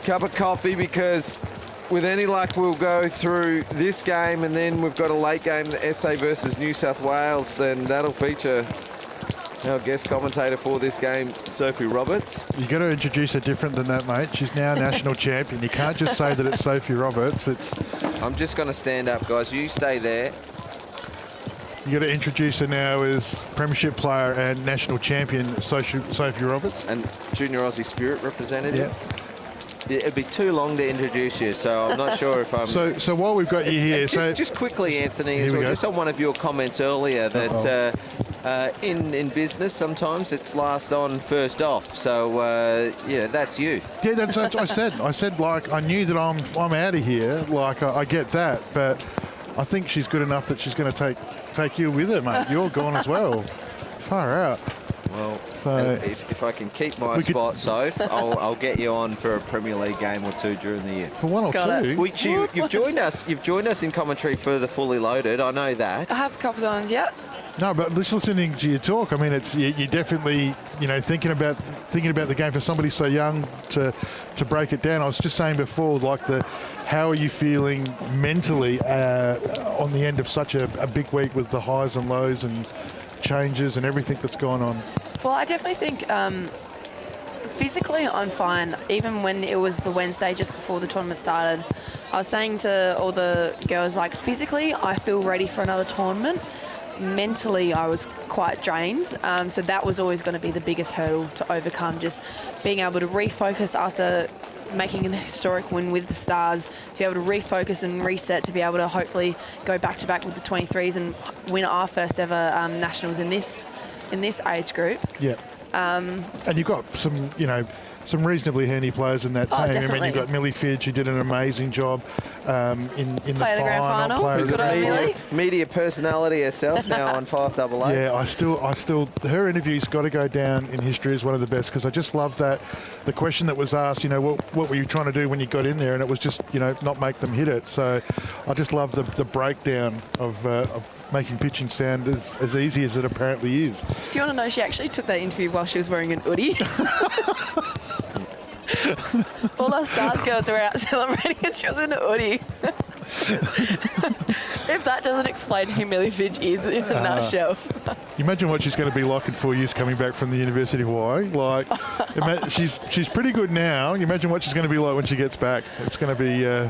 cup of coffee, because with any luck, we'll go through this game, and then we've got a late game, the SA versus New South Wales, and that'll feature our guest commentator for this game, Sophie Roberts.
You got to introduce her different than that, mate. She's now national champion. You can't just say that it's Sophie Roberts.
I'm just going to stand up, guys. You stay there.
You got to introduce her now as Premiership player and national champion, Sophie Roberts.
And Junior Aussie Spirit representative.
Yeah.
It'd be too long to introduce you, so I'm not sure if I'm...
So while we've got you here...
Just quickly, Anthony, as well, just on one of your comments earlier, that in business, sometimes it's last on, first off. So, yeah, that's you.
Yeah, that's what I said. I said, like, I knew that I'm out of here. Like, I get that, but I think she's good enough that she's going to take you with her, mate. You're gone as well. Far out.
Well,
so
if I can keep my spot, Soph, I'll get you on for a Premier League game or two during the year.
For one or two?
Which you've joined us. You've joined us in commentary for the Fully Loaded. I know that.
I have a couple times, yeah.
No, but just listening to you talk, I mean, it's you're definitely, thinking about the game for somebody so young to break it down. I was just saying before, like how are you feeling mentally on the end of such a big week with the highs and lows and changes and everything that's gone on?
Well, I definitely think physically I'm fine. Even when it was the Wednesday just before the tournament started, I was saying to all the girls, like, physically I feel ready for another tournament. Mentally I was quite drained, so that was always going to be the biggest hurdle to overcome, just being able to refocus after making an historic win with the Stars, to be able to refocus and reset, to be able to hopefully go back-to-back with the 23s and win our first ever nationals in this age group.
Yeah. And you've got some reasonably handy players in that team.
Definitely.
I mean, you've got Millie Fidge, who did an amazing job in the
grand final.
Player of the
media personality herself now on 588.
Yeah, I still, her interview's got to go down in history as one of the best, because I just love that the question that was asked, what were you trying to do when you got in there, and it was just, not make them hit it. So I just love the breakdown of making pitching sound as easy as it apparently is.
Do you want to know, she actually took that interview while she was wearing an hoodie? All our Stars girls were out celebrating and she was in a hoodie. If that doesn't explain who Millie Fidge is in a nutshell.
You imagine what she's going to be like in 4 years coming back from the University of Hawaii. Like, she's pretty good now. You imagine what she's going to be like when she gets back. It's going to be a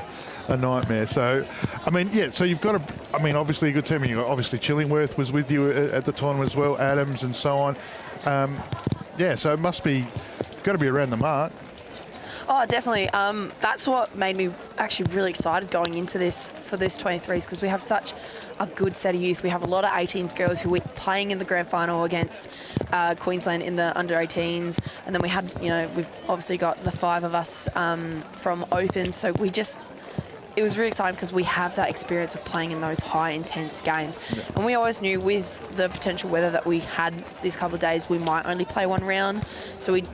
nightmare. So, I mean, yeah, so you've got obviously a good team. Obviously Chillingworth was with you at the tournament as well, Adams and so on. So it must be, got to be around the mark.
Oh, definitely. That's what made me actually really excited going into this for this 23s, because we have such a good set of youth. We have a lot of 18s girls who were playing in the grand final against Queensland in the under 18s, and then we had, we've obviously got the 5 of us from Open. So it was really exciting because we have that experience of playing in those high intense games. Yeah. And we always knew with the potential weather that we had these couple of days, we might only play one round. So we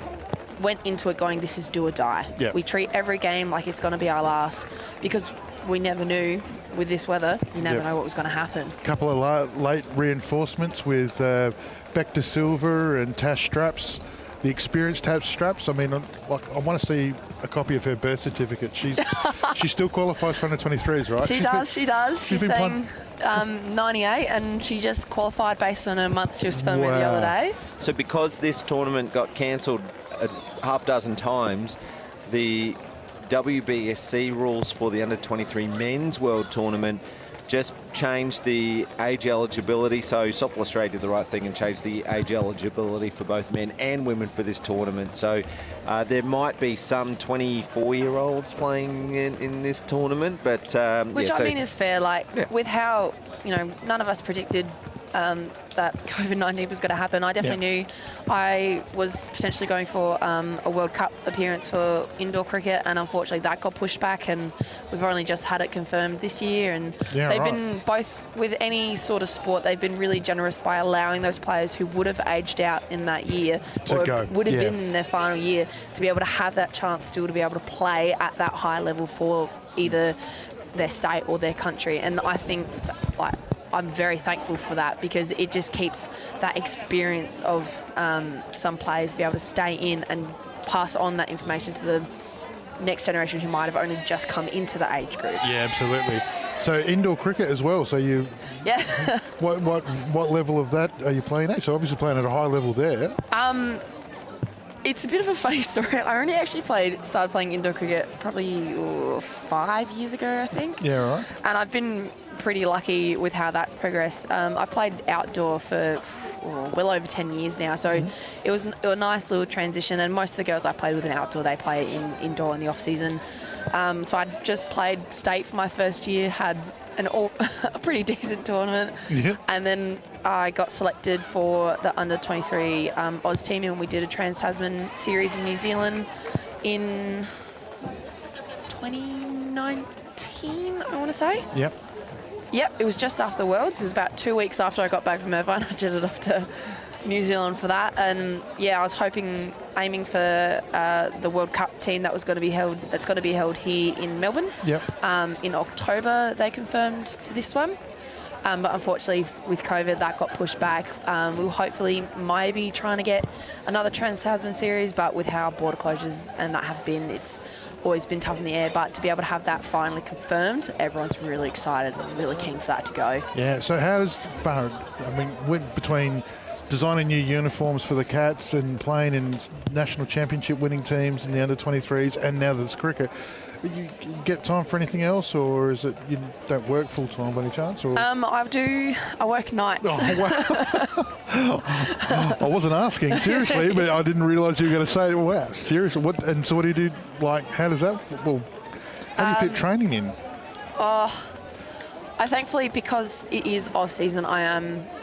went into it going, this is do or die.
Yep.
We treat every game like it's going to be our last, because we never knew with this weather, you never know what was going to happen.
A couple of late reinforcements with Beck De Silva and Tash Straps, the experienced Tash Straps. I mean, I want to see a copy of her birth certificate. She still qualifies for under 23s, right?
She does. She's saying 98, and she just qualified based on a month she was telling me the other day.
So because this tournament got cancelled a half dozen times, the WBSC rules for the under 23 men's world tournament just changed the age eligibility. So Sopla Australia did the right thing and changed the age eligibility for both men and women for this tournament. So there might be some 24-year-olds playing in this tournament, but
which I mean is fair. With how none of us predicted that COVID-19 was going to happen. I definitely knew I was potentially going for a World Cup appearance for indoor cricket, and unfortunately that got pushed back, and we've only just had it confirmed this year. And they've been, both with any sort of sport, they've been really generous by allowing those players who would have aged out in that year or would have been in their final year to be able to have that chance still to be able to play at that high level for either their state or their country. And I think, like, I'm very thankful for that, because it just keeps that experience of some players to be able to stay in and pass on that information to the next generation who might have only just come into the age group.
Yeah, absolutely. So indoor cricket as well. So you, what level of that are you playing at? So obviously playing at a high level there.
It's a bit of a funny story. I only actually started playing indoor cricket probably 5 years ago, I think.
Yeah, right.
And I've been pretty lucky with how that's progressed. I've played outdoor for well over 10 years now, so it was a nice little transition. And most of the girls I played with in outdoor, they play indoor in the off season. So I just played state for my first year, had a pretty decent tournament, and then I got selected for the under-23 Oz team, and we did a Trans-Tasman series in New Zealand in 2019, I want to say. Yep, it was just after Worlds. It was about 2 weeks after I got back from Irvine. I jetted off to New Zealand for that, and I was aiming for the World Cup team that's going to be held here in Melbourne. In October they confirmed for this one, but unfortunately with COVID that got pushed back. We'll hopefully maybe trying to get another Trans-Tasman series, but with how border closures and that have been, it's always been tough in the air. But to be able to have that finally confirmed, everyone's really excited and really keen for that to go. Yeah,
so how does Farah, went between designing new uniforms for the Cats and playing in national championship winning teams in the under-23s, and now there's cricket. You get time for anything else, or is it you don't work full time by any chance? Or?
I work nights.
I wasn't asking seriously, but I didn't realise you were going to say, "Wow, seriously." What do you do? Like, how does that? Well, how do you fit training in?
I thankfully, because it is off season,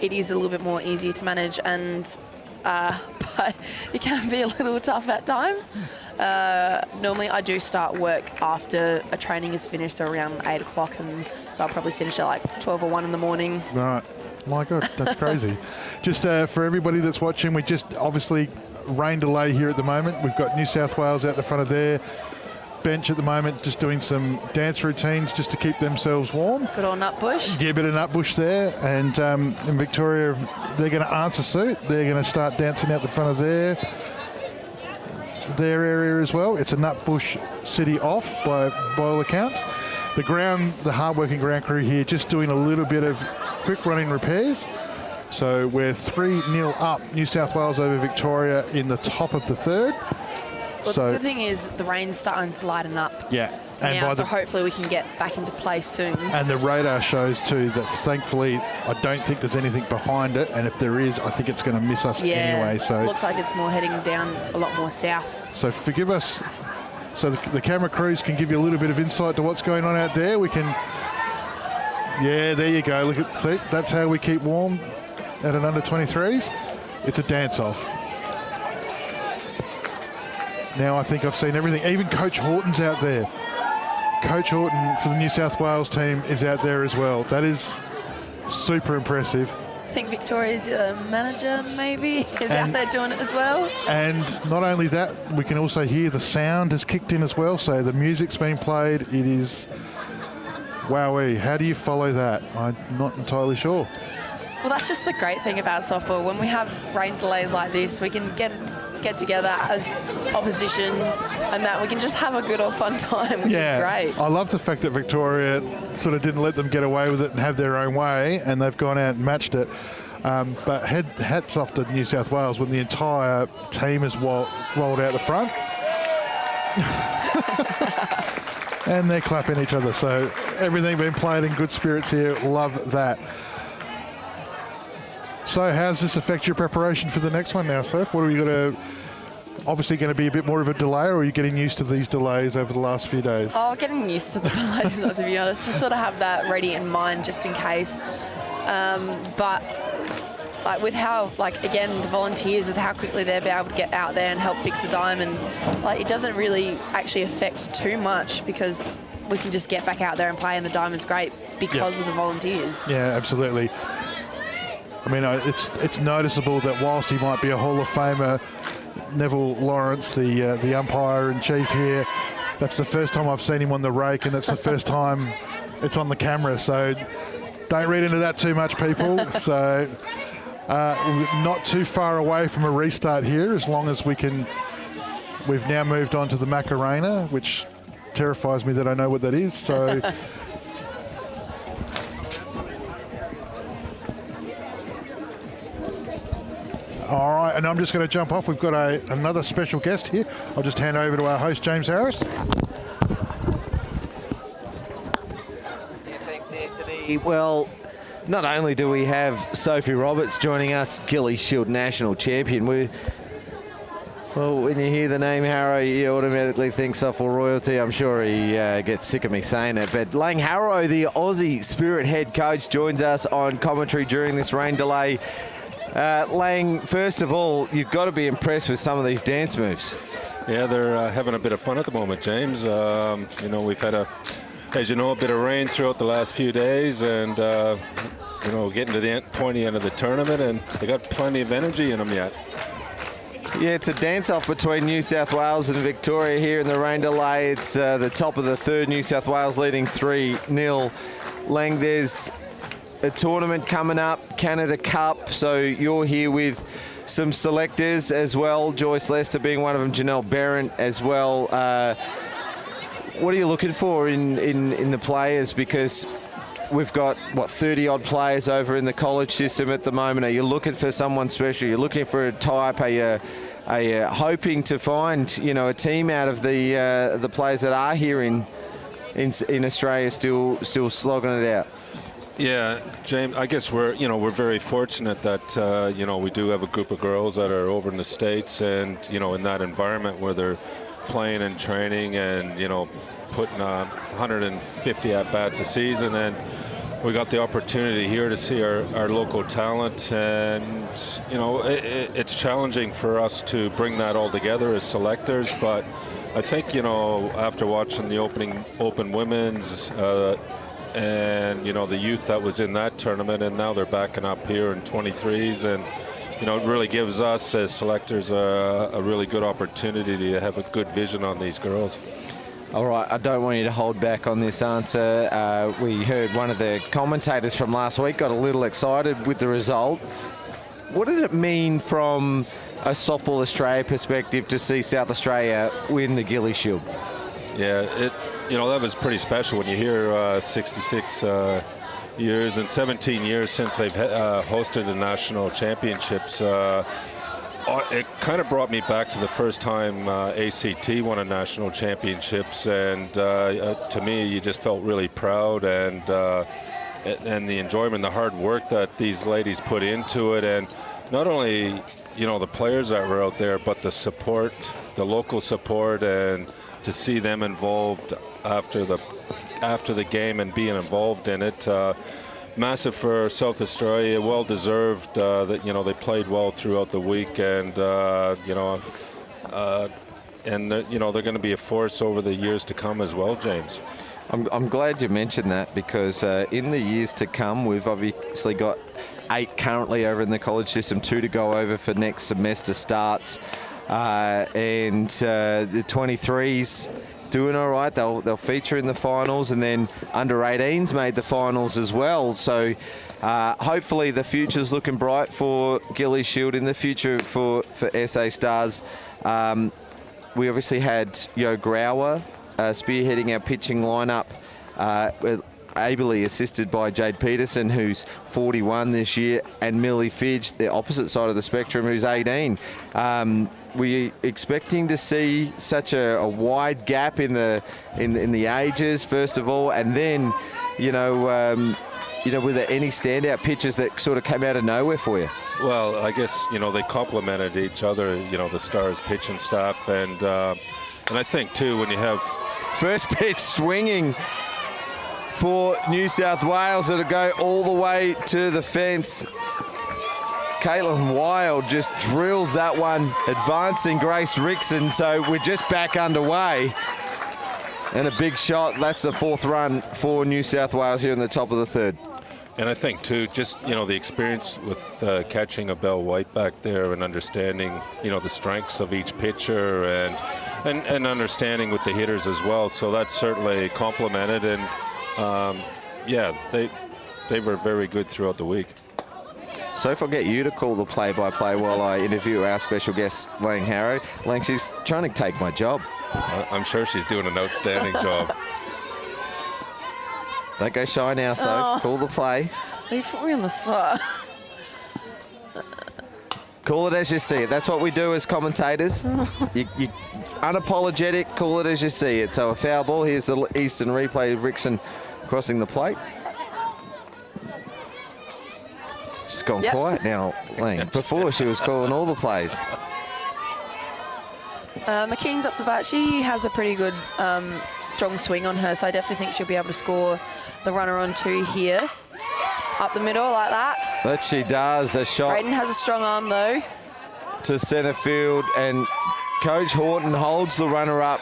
it is a little bit more easier to manage, and but it can be a little tough at times. Normally I do start work after a training is finished, so around 8 o'clock, and so I'll probably finish at like 12 or 1 in the morning.
Right. My God, that's crazy. Just for everybody that's watching, we just obviously rain delay here at the moment. We've got New South Wales out the front of their bench at the moment, just doing some dance routines just to keep themselves warm.
Good old Nutbush.
Yeah, a bit of Nutbush there. And in Victoria, they're going to answer suit. They're going to start dancing out the front of their area as well. It's a Nutbush city off by all accounts. The hard-working ground crew here just doing a little bit of quick running repairs. So we're 3-0 up, New South Wales over Victoria in the top of the third.
Well, the good thing is the rain's starting to lighten up.
Yeah. And
now, so hopefully we can get back into play soon.
And the radar shows too that thankfully I don't think there's anything behind it, and if there is, I think it's going to miss us anyway. So
looks like it's more heading down a lot more south.
So forgive us. So the camera crews can give you a little bit of insight to what's going on out there. We can. Yeah, there you go. See, that's how we keep warm at an under-23s. It's a dance-off. Now I think I've seen everything. Even Coach Horton's out there. Coach Horton for the New South Wales team is out there as well. That is super impressive.
I think Victoria's manager maybe is out there doing it as well.
And not only that, we can also hear the sound has kicked in as well. So the music's been played. It is, wowee. How do you follow that? I'm not entirely sure.
Well, that's just the great thing about softball. When we have rain delays like this, we can get together as opposition, and that we can just have a good or fun time, which is great.
I love the fact that Victoria sort of didn't let them get away with it and have their own way, and they've gone out and matched it. But hats off to New South Wales when the entire team has rolled out the front. And they're clapping each other. So everything been played in good spirits here. Love that. So how does this affect your preparation for the next one now, Soph? What are we going to... Obviously going to be a bit more of a delay, or are you getting used to these delays over the last few days?
Oh, getting used to the delays, not to be honest. I sort of have that ready in mind just in case. But like with how, like again, the volunteers, with how quickly they'll be able to get out there and help fix the diamond, like it doesn't really actually affect too much because we can just get back out there and play, and the diamond's great because of the volunteers.
Yeah, absolutely. I mean, it's noticeable that whilst he might be a Hall of Famer, Neville Lawrence, the umpire-in-chief here, that's the first time I've seen him on the rake, and that's the first time it's on the camera. So don't read into that too much, people. So not too far away from a restart here, as long as we can. We've now moved on to the Macarena, which terrifies me that I know what that is. So. All right, and I'm just going to jump off. We've got another special guest here. I'll just hand over to our host, James Harris.
Yeah, thanks, Anthony. Well, not only do we have Sophie Roberts joining us, Gilly Shield national champion. Well, when you hear the name Harrow, you automatically think softball royalty. I'm sure he gets sick of me saying it. But Lang Harrow, the Aussie Spirit head coach, joins us on commentary during this rain delay. Lang, first of all, you've got to be impressed with some of these dance moves.
Yeah, they're having a bit of fun at the moment, James. You know, we've had as you know, a bit of rain throughout the last few days, and you know, getting to the pointy end of the tournament, and they got plenty of energy in them yet.
Yeah, it's a dance-off between New South Wales and Victoria here in the rain delay. It's the top of the third, New South Wales leading 3-0. Lang, there's a tournament coming up, Canada Cup, so you're here with some selectors as well, Joyce Lester being one of them, Janelle Barrett as well. What are you looking for in the players? Because we've got, 30-odd players over in the college system at the moment. Are you looking for someone special? You're looking for a type? Are you hoping to find, you know, a team out of the players that are here in Australia still slogging it out?
Yeah, James, I guess we're very fortunate that, you know, we do have a group of girls that are over in the States and, you know, in that environment where they're playing and training and, you know, putting 150 at-bats a season. And we got the opportunity here to see our local talent. And, you know, it's challenging for us to bring that all together as selectors. But I think, you know, after watching the Open Women's and, you know, the youth that was in that tournament, and now they're backing up here in 23s, and, you know, it really gives us as selectors a really good opportunity to have a good vision on these girls.
All right, I don't want you to hold back on this answer. We heard one of the commentators from last week got a little excited with the result. What did it mean from a Softball Australia perspective to see South Australia win the Gilly Shield?
Yeah, you know, that was pretty special when you hear 66 years and 17 years since they've hosted the national championships. It kind of brought me back to the first time ACT won a national championships, and to me, you just felt really proud, and the enjoyment, the hard work that these ladies put into it, and not only, you know, the players that were out there, but the support, the local support, and to see them involved after the game and being involved in it. Massive for South Australia, well deserved. That, you know, they played well throughout the week, and you know, you know, they're going to be a force over the years to come as well, James.
I'm glad you mentioned that, because in the years to come, we've obviously got 8 currently over in the college system, 2 to go over for next semester starts, and the 23s doing all right. They'll feature in the finals, and then under 18s made the finals as well. So hopefully the future's looking bright for Gilly Shield in the future for SA Stars. We obviously had Yo Grauer spearheading our pitching lineup, ably assisted by Jade Peterson, who's 41 this year, and Millie Fidge, the opposite side of the spectrum, who's 18. We're expecting to see such a wide gap in the ages, first of all, and then, you know, were there any standout pitches that sort of came out of nowhere for you?
Well, I guess, you know, they complemented each other, you know, the Stars pitching staff, and I think too, when you have
first pitch swinging for New South Wales, it'll go all the way to the fence. Caitlin Wild just drills that one, advancing Grace Rickson. So we're just back underway. And a big shot. That's the 4th run for New South Wales here in the top of the 3rd.
And I think, too, just, the experience with catching a Belle White back there and understanding, the strengths of each pitcher and understanding with the hitters as well. So that's certainly complemented. And, they were very good throughout the week.
So if I get you to call the play-by-play while I interview our special guest, Lang Harrow. Lang, she's trying to take my job.
I'm sure she's doing an outstanding job.
Don't go shy now, Soph. Call the play.
You put me on the spot.
Call it as you see it. That's what we do as commentators. you unapologetic, call it as you see it. So a foul ball. Here's the Eastern replay of Rickson crossing the plate. She's gone quiet now, Lang. Before she was calling all the plays.
McKean's up to bat. She has a pretty good strong swing on her, so I definitely think she'll be able to score the runner on 2 here. Up the middle like that.
That she does. A shot.
Braden has a strong arm though.
To centre field, and Coach Horton holds the runner up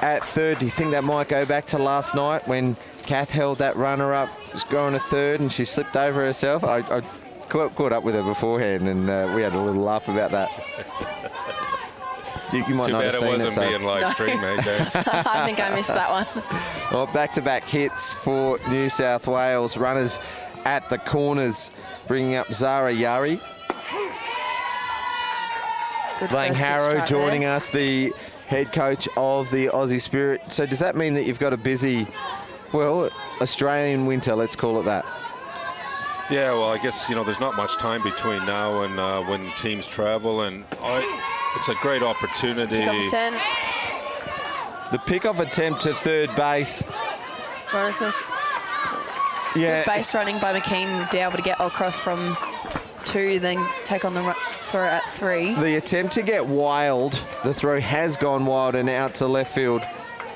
at 3rd. Do you think that might go back to last night when Kath held that runner up, was going to 3rd, and she slipped over herself? I caught up with her beforehand, and we had a little laugh about that. You might not have seen it.
Too bad it wasn't being live streamed, eh, James?
I think I missed that one.
Well, back-to-back hits for New South Wales. Runners at the corners, bringing up Zara Yari. Lang Harrow joining us, the head coach of the Aussie Spirit. So does that mean that you've got a busy, Australian winter, let's call it that?
Yeah, well, I guess, there's not much time between now and when teams travel, and it's a great opportunity.
Pick-off attempt.
The pick-off attempt to 3rd base.
Runner's going to... Good base running by McKean, be able to get across from 2, then take on the throw at 3.
The attempt to get wild, the throw has gone wild and out to left field.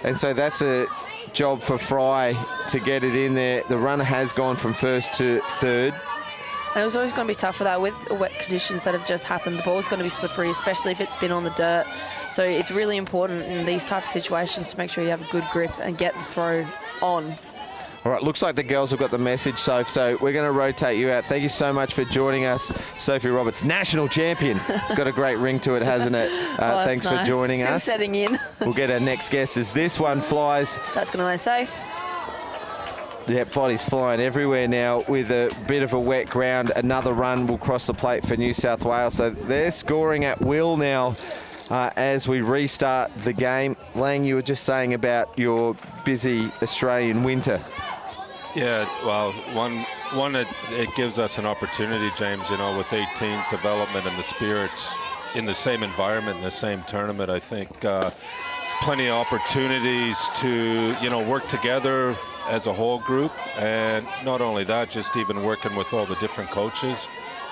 And so that's a job for Fry to get it in there. The runner has gone from 1st to 3rd.
And it was always going to be tough for that with the wet conditions that have just happened. The ball's going to be slippery, especially if it's been on the dirt. So it's really important in these type of situations to make sure you have a good grip and get the throw on.
All right, looks like the girls have got the message, Soph, so we're going to rotate you out. Thank you so much for joining us, Sophie Roberts, national champion. It's got a great ring to it, hasn't it? Thanks for joining us.
Still setting in.
We'll get our next guest as this one flies.
That's going to land safe.
Yeah, body's flying everywhere now with a bit of a wet ground. Another run will cross the plate for New South Wales. So they're scoring at will now as we restart the game. Lang, you were just saying about your busy Australian winter.
Yeah, well, one it gives us an opportunity, James, with 18's development and the Spirit in the same environment, in the same tournament. I think plenty of opportunities to, work together as a whole group. And not only that, just even working with all the different coaches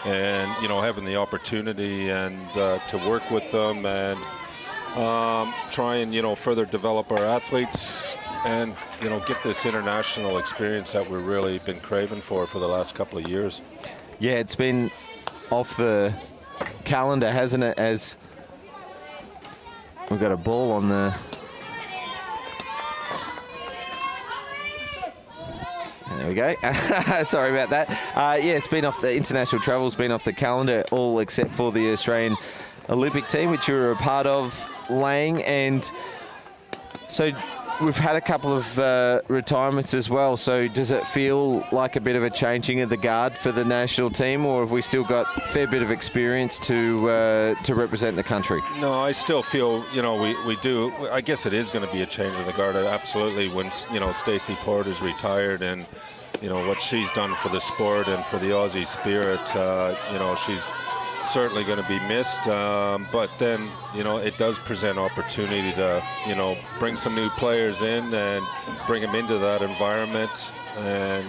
and, having the opportunity and to work with them and try and, further develop our athletes and, get this international experience that we've really been craving for the last couple of years.
Yeah, it's been off the calendar, hasn't it, as we've got a ball on the... There we go. Sorry about that. Yeah, it's been off the international travel's been off the calendar, all except for the Australian Olympic team, which you were a part of, Lang. And so we've had a couple of retirements as well. So does it feel like a bit of a changing of the guard for the national team, or have we still got a fair bit of experience to represent the country?
No, I still feel, we do. I guess it is going to be a change of the guard. Absolutely. When, Stacey Porter's retired and, what she's done for the sport and for the Aussie Spirit, she's certainly going to be missed, but then it does present opportunity to bring some new players in and bring them into that environment and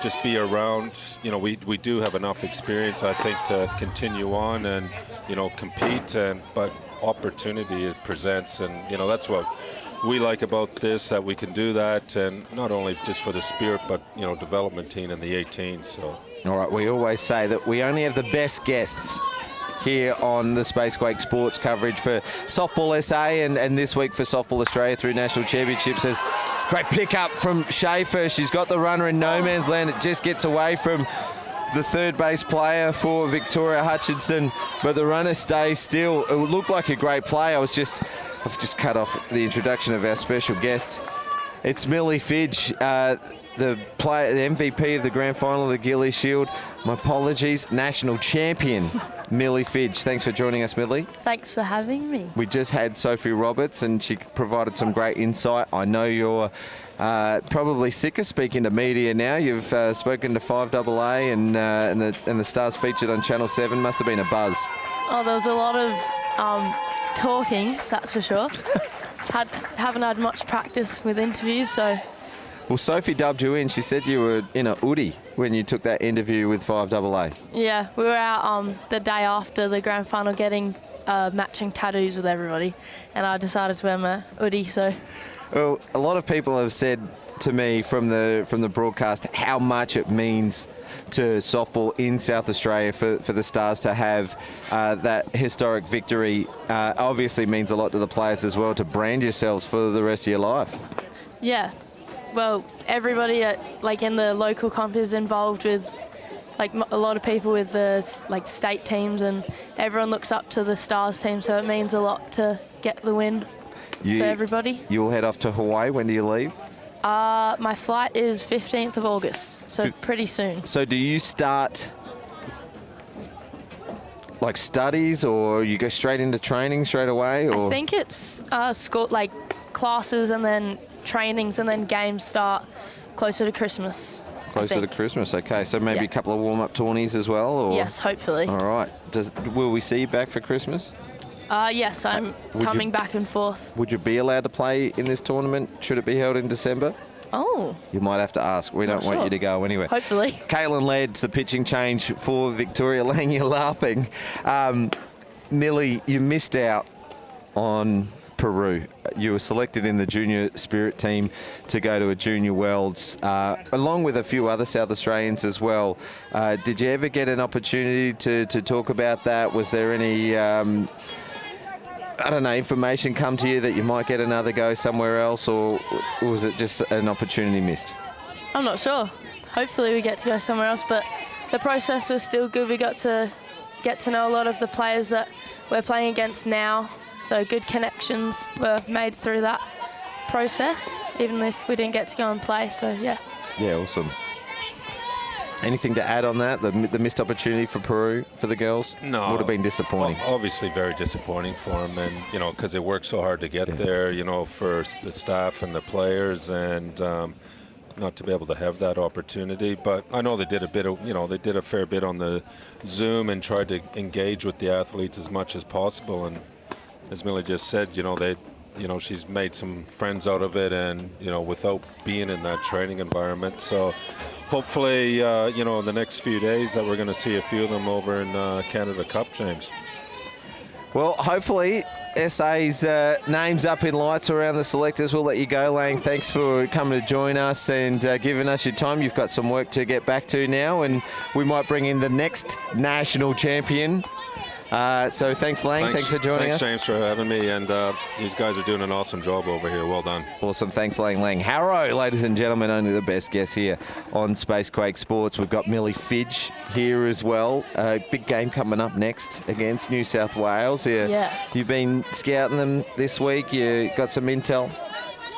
just be around. You know, we do have enough experience, I think, to continue on and, you know, compete. But opportunity it presents, and, you know, that's what we like about this, that we can do that, and not only just for the Spirit, but, you know, development team and the 18s. So.
All right, we always say that we only have the best guests here on the Spacequake Sports coverage for Softball SA and this week for Softball Australia through National Championships. There's great pickup from Schaefer. She's got the runner in no man's land. It just gets away from the third base player for Victoria Hutchinson, but the runner stays still. It would look like a great play. I've just cut off the introduction of our special guest. It's Millie Fidge, the MVP of the grand final of the Gilly Shield. My apologies, national champion, Millie Fidge. Thanks for joining us, Millie.
Thanks for having me.
We just had Sophie Roberts, and she provided some great insight. I know you're probably sick of speaking to media now. You've spoken to 5AA and the Stars featured on Channel 7. Must have been a buzz.
Oh, there was a lot of talking, that's for sure. Haven't had much practice with interviews, so.
Well, Sophie dubbed you in. She said you were in a hoodie when you took that interview with 5AA.
Yeah, we were out the day after the grand final getting matching tattoos with everybody, and I decided to wear my hoodie, so.
Well, a lot of people have said to me from the broadcast how much it means to softball in South Australia for the Stars to have that historic victory. Obviously means a lot to the players as well, to brand yourselves for the rest of your life.
Yeah, well, everybody in the local comp is involved with, a lot of people with the state teams, and everyone looks up to the Stars team, so it means a lot to get the win for everybody.
You'll head off to Hawaii. When do you leave?
My flight is 15th of August, so pretty soon.
So do you start studies, or you go straight into training straight away? Or?
I think it's school, classes and then trainings, and then games start closer to Christmas.
Closer to Christmas, okay. So maybe a couple of warm-up tourneys as well? Or?
Yes, hopefully.
All right. Will we see you back for Christmas?
Yes, I'm coming back and forth.
Would you be allowed to play in this tournament? Should it be held in December?
Oh.
You might have to ask. We don't want you to go anywhere.
Hopefully.
Caitlin leads the pitching change for Victoria. Lang, you're laughing. Millie, you missed out on Peru. You were selected in the junior Spirit team to go to a junior Worlds, along with a few other South Australians as well. Did you ever get an opportunity to talk about that? Was there any information come to you that you might get another go somewhere else, or was it just an opportunity missed?
I'm not sure. Hopefully we get to go somewhere else, but the process was still good. We got to get to know a lot of the players that we're playing against now, so good connections were made through that process, even if we didn't get to go and play, so yeah. Yeah,
awesome. Anything to add on that, the missed opportunity for Peru, for the girls?
No.
Would have been disappointing.
Well, obviously very disappointing for them, and, because they worked so hard to get there, for the staff and the players, and not to be able to have that opportunity. But I know they did they did a fair bit on the Zoom and tried to engage with the athletes as much as possible. And as Millie just said, she's made some friends out of it, and, without being in that training environment. So hopefully, in the next few days that we're going to see a few of them over in Canada Cup, James.
Well, hopefully SA's name's up in lights around the selectors. We'll let you go, Lang. Thanks for coming to join us and giving us your time. You've got some work to get back to now, and we might bring in the next national champion. So thanks, Lang. Thanks for joining us.
Thanks, James, for having me. And these guys are doing an awesome job over here. Well done.
Awesome. Thanks, Lang. Harrow, ladies and gentlemen, only the best guests here on Spacequake Sports. We've got Millie Fidge here as well. Big game coming up next against New South Wales.
Yes.
You've been scouting them this week. You got some intel?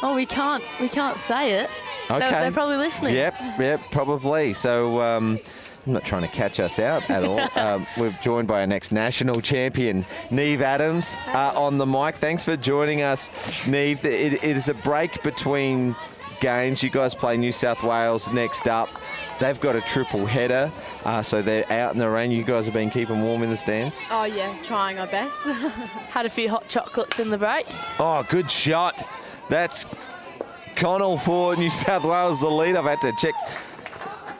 Oh, we can't say it.
Okay.
They're probably listening.
Yep, probably. So I'm not trying to catch us out at all. We're joined by our next national champion, Neve Adams, on the mic. Thanks for joining us, Neve. It is a break between games. You guys play New South Wales next up. They've got a triple header, so they're out in the rain. You guys have been keeping warm in the stands?
Oh, yeah, trying our best.
Had a few hot chocolates in the break.
Oh, good shot. That's Connell for New South Wales, the lead. I've had to check.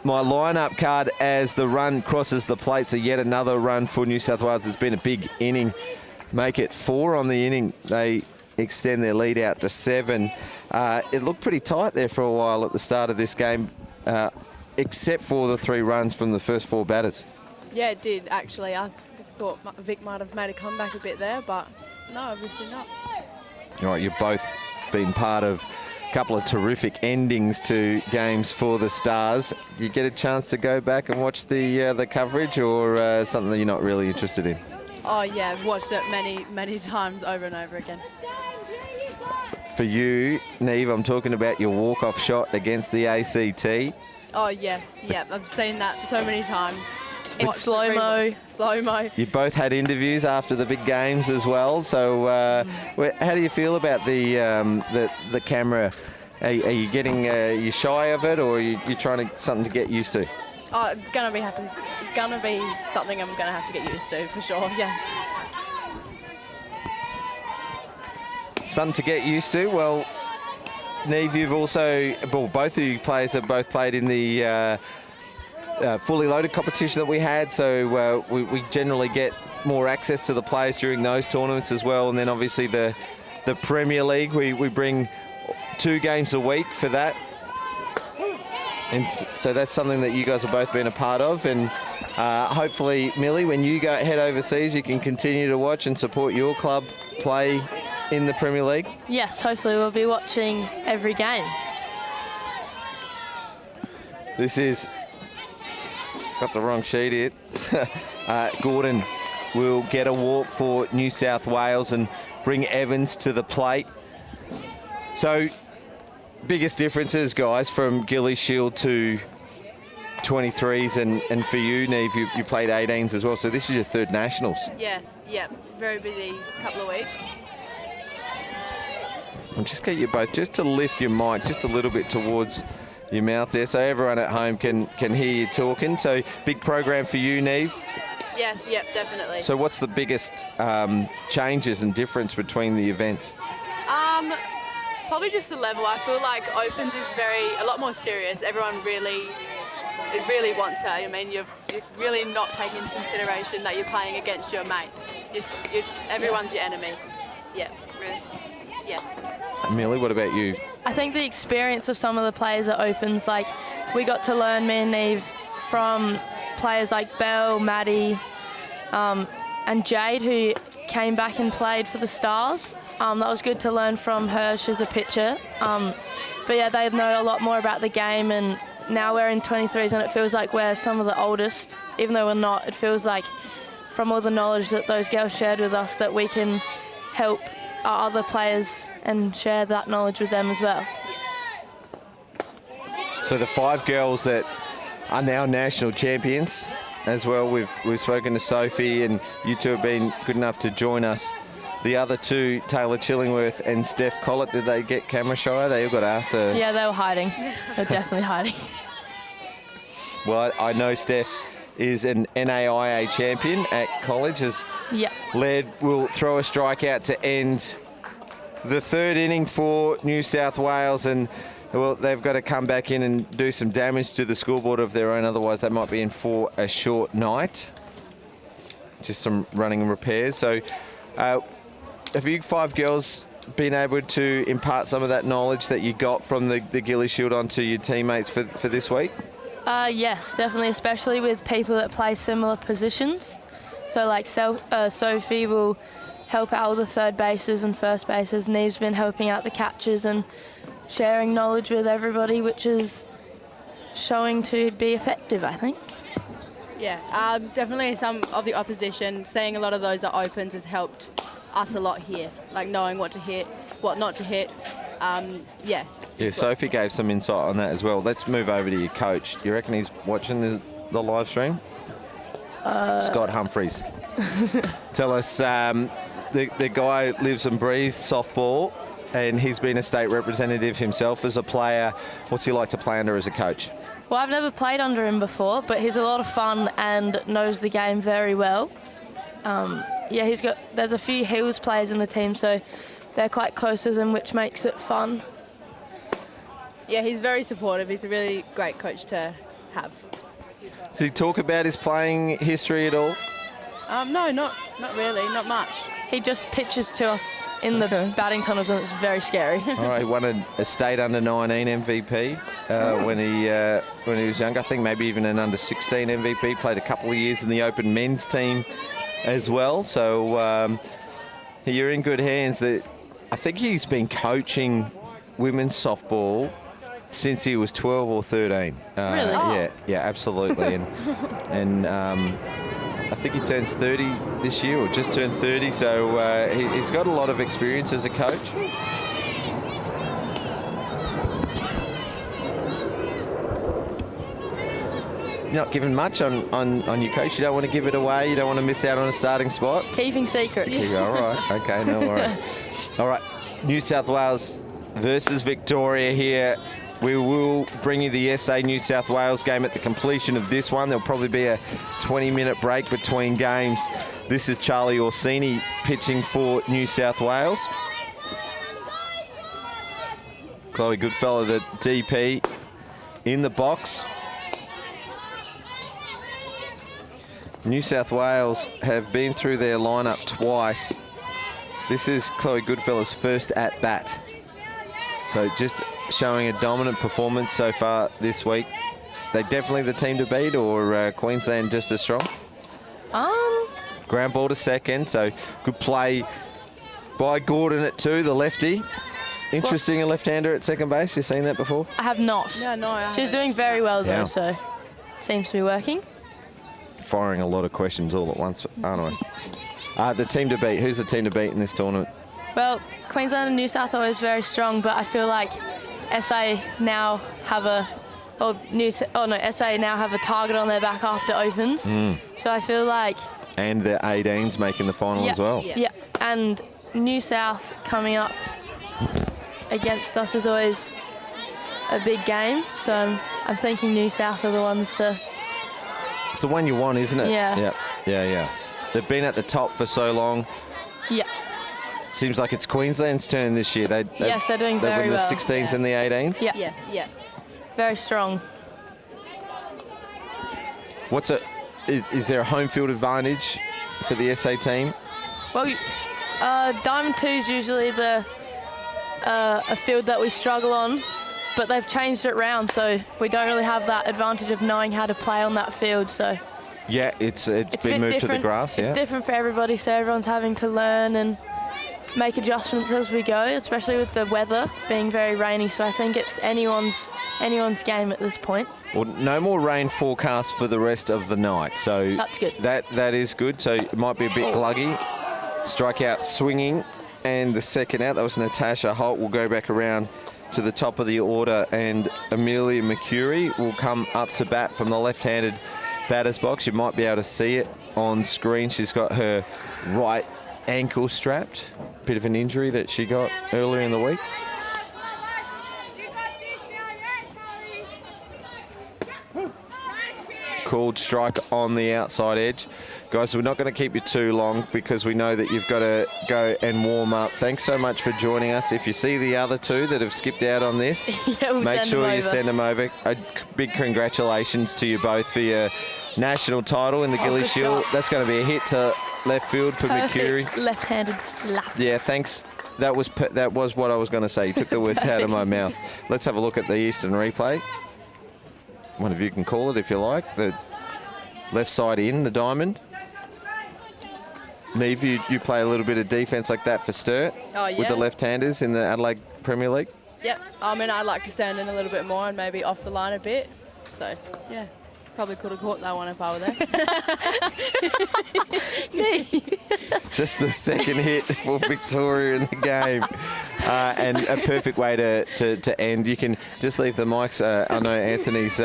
my lineup card as the run crosses the plate. So yet another run for New South Wales. It's been a big inning. Make it 4 on the inning. They extend their lead out to 7. It looked pretty tight there for a while at the start of this game, except for the 3 runs from the first 4 batters.
Yeah, it did, actually. I thought Vic might have made a comeback a bit there, but no, obviously not.
All right, you've both been part of a couple of terrific endings to games for the Stars. You get a chance to go back and watch the coverage, or something that you're not really interested in?
Oh, yeah, I've watched it many, many times over and over again.
For you, Neve, I'm talking about your walk-off shot against the ACT.
Oh, yes, yeah, I've seen that so many times.
It's slow-mo.
Slow-mo.
You both had interviews after the big games as well. So, how do you feel about the camera? Are you getting you shy of it, or are you trying to something to get used to?
Oh, it's gonna be something I'm gonna have to get used to for sure. Yeah.
Something to get used to. Well, Neve, you've also, well, both of you players have both played in the fully loaded competition that we had, so we generally get more access to the players during those tournaments as well. And then obviously the Premier League, we bring 2 games a week for that. And so that's something that you guys have both been a part of. And hopefully, Millie, when you head overseas, you can continue to watch and support your club play in the Premier League.
Yes, hopefully we'll be watching every game.
This is, got the wrong sheet here. Gordon will get a walk for New South Wales and bring Evans to the plate. So, biggest differences, guys, from Gilly Shield to 23s, and for you, Neve, you played 18s as well. So this is your 3rd Nationals.
Yes, yeah, very busy couple of weeks.
And just get you both just to lift your mic just a little bit towards your mouth there, so everyone at home can hear you talking. So big program for you, Neve.
Yes, yep, definitely.
So what's the biggest changes and difference between the events?
Probably just the level. I feel like Opens is a lot more serious. Everyone really wants it. I mean, you're really not taking into consideration that you're playing against your mates. Everyone's your enemy. Yeah, really. Yeah.
Millie, what about you?
I think the experience of some of the players at Opens, like we got to learn, me and Neve, from players like Belle, Maddie, and Jade, who came back and played for the Stars. That was good to learn from her. She's a pitcher. But yeah, they know a lot more about the game, and now we're in 23s and it feels like we're some of the oldest. Even though we're not, it feels like from all the knowledge that those girls shared with us that we can help our other players and share that knowledge with them as well.
So the 5 girls that are now national champions as well, we've spoken to Sophie, and you 2 have been good enough to join us. The other 2, Taylor Chillingworth and Steph Collett, did they get camera shy? They all got asked to...
Yeah, they were hiding. They're definitely hiding.
Well, I know Steph is an NAIA champion at college. Has will throw a strikeout to end the 3rd inning for New South Wales, and well, they've got to come back in and do some damage to the scoreboard of their own, otherwise they might be in for a short night. Just some running and repairs. So have you 5 girls been able to impart some of that knowledge that you got from the Gilly Shield onto your teammates for this week?
Yes, definitely, especially with people that play similar positions. So like Sophie will help out all the third bases and first bases. Neve's been helping out the catchers and sharing knowledge with everybody, which is showing to be effective, I think.
Yeah, definitely some of the opposition, seeing a lot of those at Opens has helped us a lot here, like knowing what to hit, what not to hit. Yeah,
Sophie gave some insight on that as well. Let's move over to your coach. Do you reckon he's watching the live stream? Scott Humphreys. Tell us, the guy lives and breathes softball, and he's been a state representative himself as a player. What's he like to play under as a coach?
Well, I've never played under him before, but he's a lot of fun and knows the game very well. Yeah, there's a few Hills players in the team, so they're quite close to him, which makes it fun.
Yeah, he's very supportive. He's a really great coach to
have.
Does he talk about his playing history at all?
No, not really, not much.
He just pitches to us in the batting tunnels, and it's very scary.
All right, he won a state under-19 MVP when he was younger. I think maybe even an under-16 MVP. Played a couple of years in the Open men's team as well. So you're in good hands. I think he's been coaching women's softball since he was 12 or 13.
Really?
Yeah, absolutely. And I think he turns 30 this year, or just turned 30, so he's got a lot of experience as a coach. You're not giving much on your coach. You don't want to give it away. You don't want to miss out on a starting spot.
Keeping secrets.
Yeah, all right. Okay, no worries. All right, New South Wales versus Victoria here. We will bring you the SA New South Wales game at the completion of this one. There'll probably be a 20-minute break between games. This is Charlie Orsini pitching for New South Wales. Chloe Goodfellow, the DP, in the box. New South Wales have been through their lineup twice. This is Chloe Goodfellow's first at-bat. So just showing a dominant performance so far this week. They definitely the team to beat, or Queensland just as strong? Ground ball to second, so good play by Gordon at 2, the lefty. Interesting, a left-hander at second base. You've seen that before?
I have not.
No,
She's doing very well, though,
Yeah.
so seems to be working.
Firing a lot of questions all at once, aren't I? The team to beat. Who's the team to beat in this tournament?
Well, Queensland and New South Wales are very strong, but I feel like SA now have SA now have a target on their back after opens. So I feel like...
And the 18s making the final as well.
Yeah, and New South coming up against us is always a big game. So I'm thinking New South are the ones to...
It's the one you want, isn't it?
Yeah.
Yeah. They've been at the top for so long.
Yeah.
Seems like it's Queensland's turn this year.
Yes, they're doing very
well.
well.
They win the 16s and the 18s.
Yeah. Very strong.
Is there a home field advantage for the SA team?
Well, Diamond 2 is usually a field that we struggle on, but they've changed it round, so we don't really have that advantage of knowing how to play on that field. So
yeah, it's
a
been
bit
moved to the
different.
grass.
It's different for everybody, so everyone's having to learn and make adjustments as we go, especially with the weather being very rainy. So I think it's anyone's game at this point.
Well, no more rain forecast for the rest of the night, so
That's good.
That is good. So it might be a bit gluggy. Strikeout swinging, and the second out, that was Natasha Holt, will go back around to the top of the order, and Amelia McCurry will come up to bat from the left-handed batter's box. You might be able to see it on screen. She's got her right ankle strapped. Bit of an injury that she got earlier in the week. Called strike on the outside edge. Guys, we're not going to keep you too long because we know that you've got to go and warm up. Thanks so much for joining us. If you see the other two that have skipped out on this, make sure you send them over. A big congratulations to you both for your national title in the Gilly Shield. That's going to be a hit to left field for McCurry.
Left-handed slap.
Yeah, thanks. That was what I was going to say. You took the words out of my mouth. Let's have a look at the Eastern replay. One of you can call it if you like. The left side in, the diamond. Neve, you play a little bit of defence like that for Sturt with the left-handers in the Adelaide Premier League?
Yep. I mean, I'd like to stand in a little bit more and maybe off the line a bit. So, yeah. Probably could have caught that one if I were there.
Just the second hit for Victoria in the game. And a perfect way to end. You can just leave the mics. I know Anthony's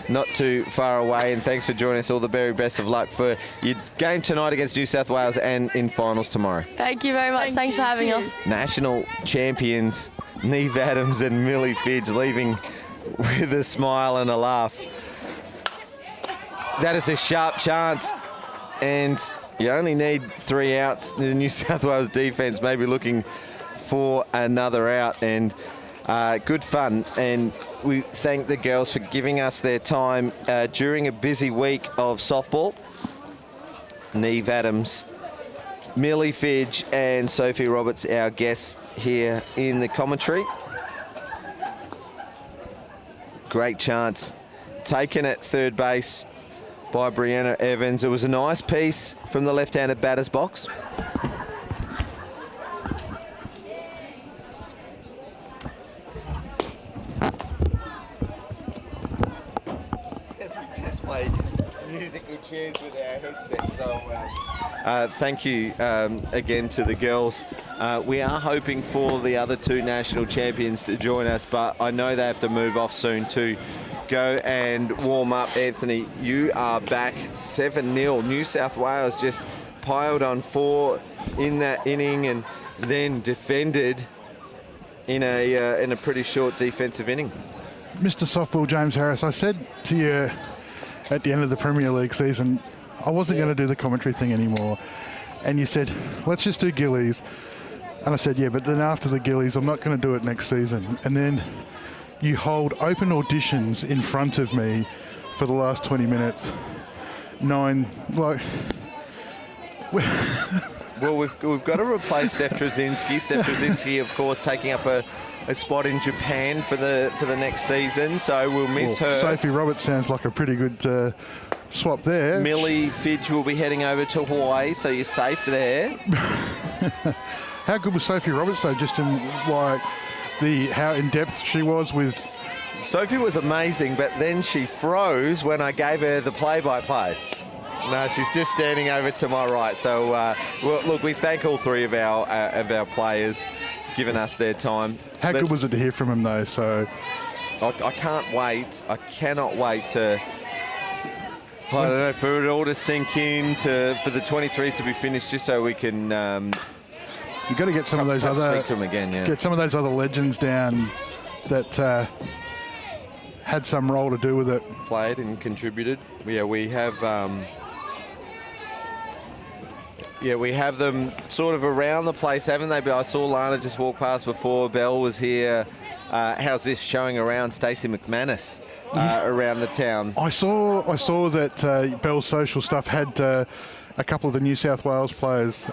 not too far away. And thanks for joining us. All the very best of luck for your game tonight against New South Wales and in finals tomorrow.
Thank you very much. Thanks for having us. National
Champions Neve Adams and Millie Fidge leaving with a smile and a laugh. That is a sharp chance, and you only need 3 outs. The New South Wales defence may be looking for another out, and Good fun, and we thank the girls for giving us their time during a busy week of softball. Neve Adams, Millie Fidge and Sophie Roberts, our guests here in the commentary. Great chance taken at third base by Brianna Evans. It was a nice piece from the left-handed batter's box. Yes, we just played musical chairs with our headsets, so thank you again to the girls. We are hoping for the other two national champions to join us, but I know they have to move off soon to go and warm up. Anthony, you are back 7-0. New South Wales just piled on 4 in that inning and then defended in a pretty short defensive inning.
Mr. Softball James Harris, I said to you at the end of the Premier League season, I wasn't going to do the commentary thing anymore. And you said, let's just do Gillies. And I said, yeah, but then after the Gillies, I'm not going to do it next season. And then you hold open auditions in front of me for the last 20 minutes, knowing, like...
Well, we've got to replace Steph Trzynski. Steph Trzynski, of course, taking up a spot in Japan for the next season, so we'll miss her.
Sophie Roberts sounds like a pretty good swap there.
Millie Fidge will be heading over to Hawaii, so you're safe there.
How good was Sophie Roberts, though, just in like how in-depth she was with...
Sophie was amazing, but then she froze when I gave her the play-by-play. No, she's just standing over to my right. So, well, look, we thank all three of our players giving us their time.
How good was it to hear from him, though? So
I can't wait. I cannot wait to... I don't know, for it all to sink in, for the 23s to be finished, just so we can...
You've got to get some of those other...
Speak to them again, yeah.
Get some of those other legends down that had some role to do with it.
Played and contributed. Yeah, we have... we have them sort of around the place, haven't they? But I saw Lana just walk past before. Belle was here. How's this showing around Stacey McManus around the town? I
saw that Belle's social stuff had a couple of the New South Wales players.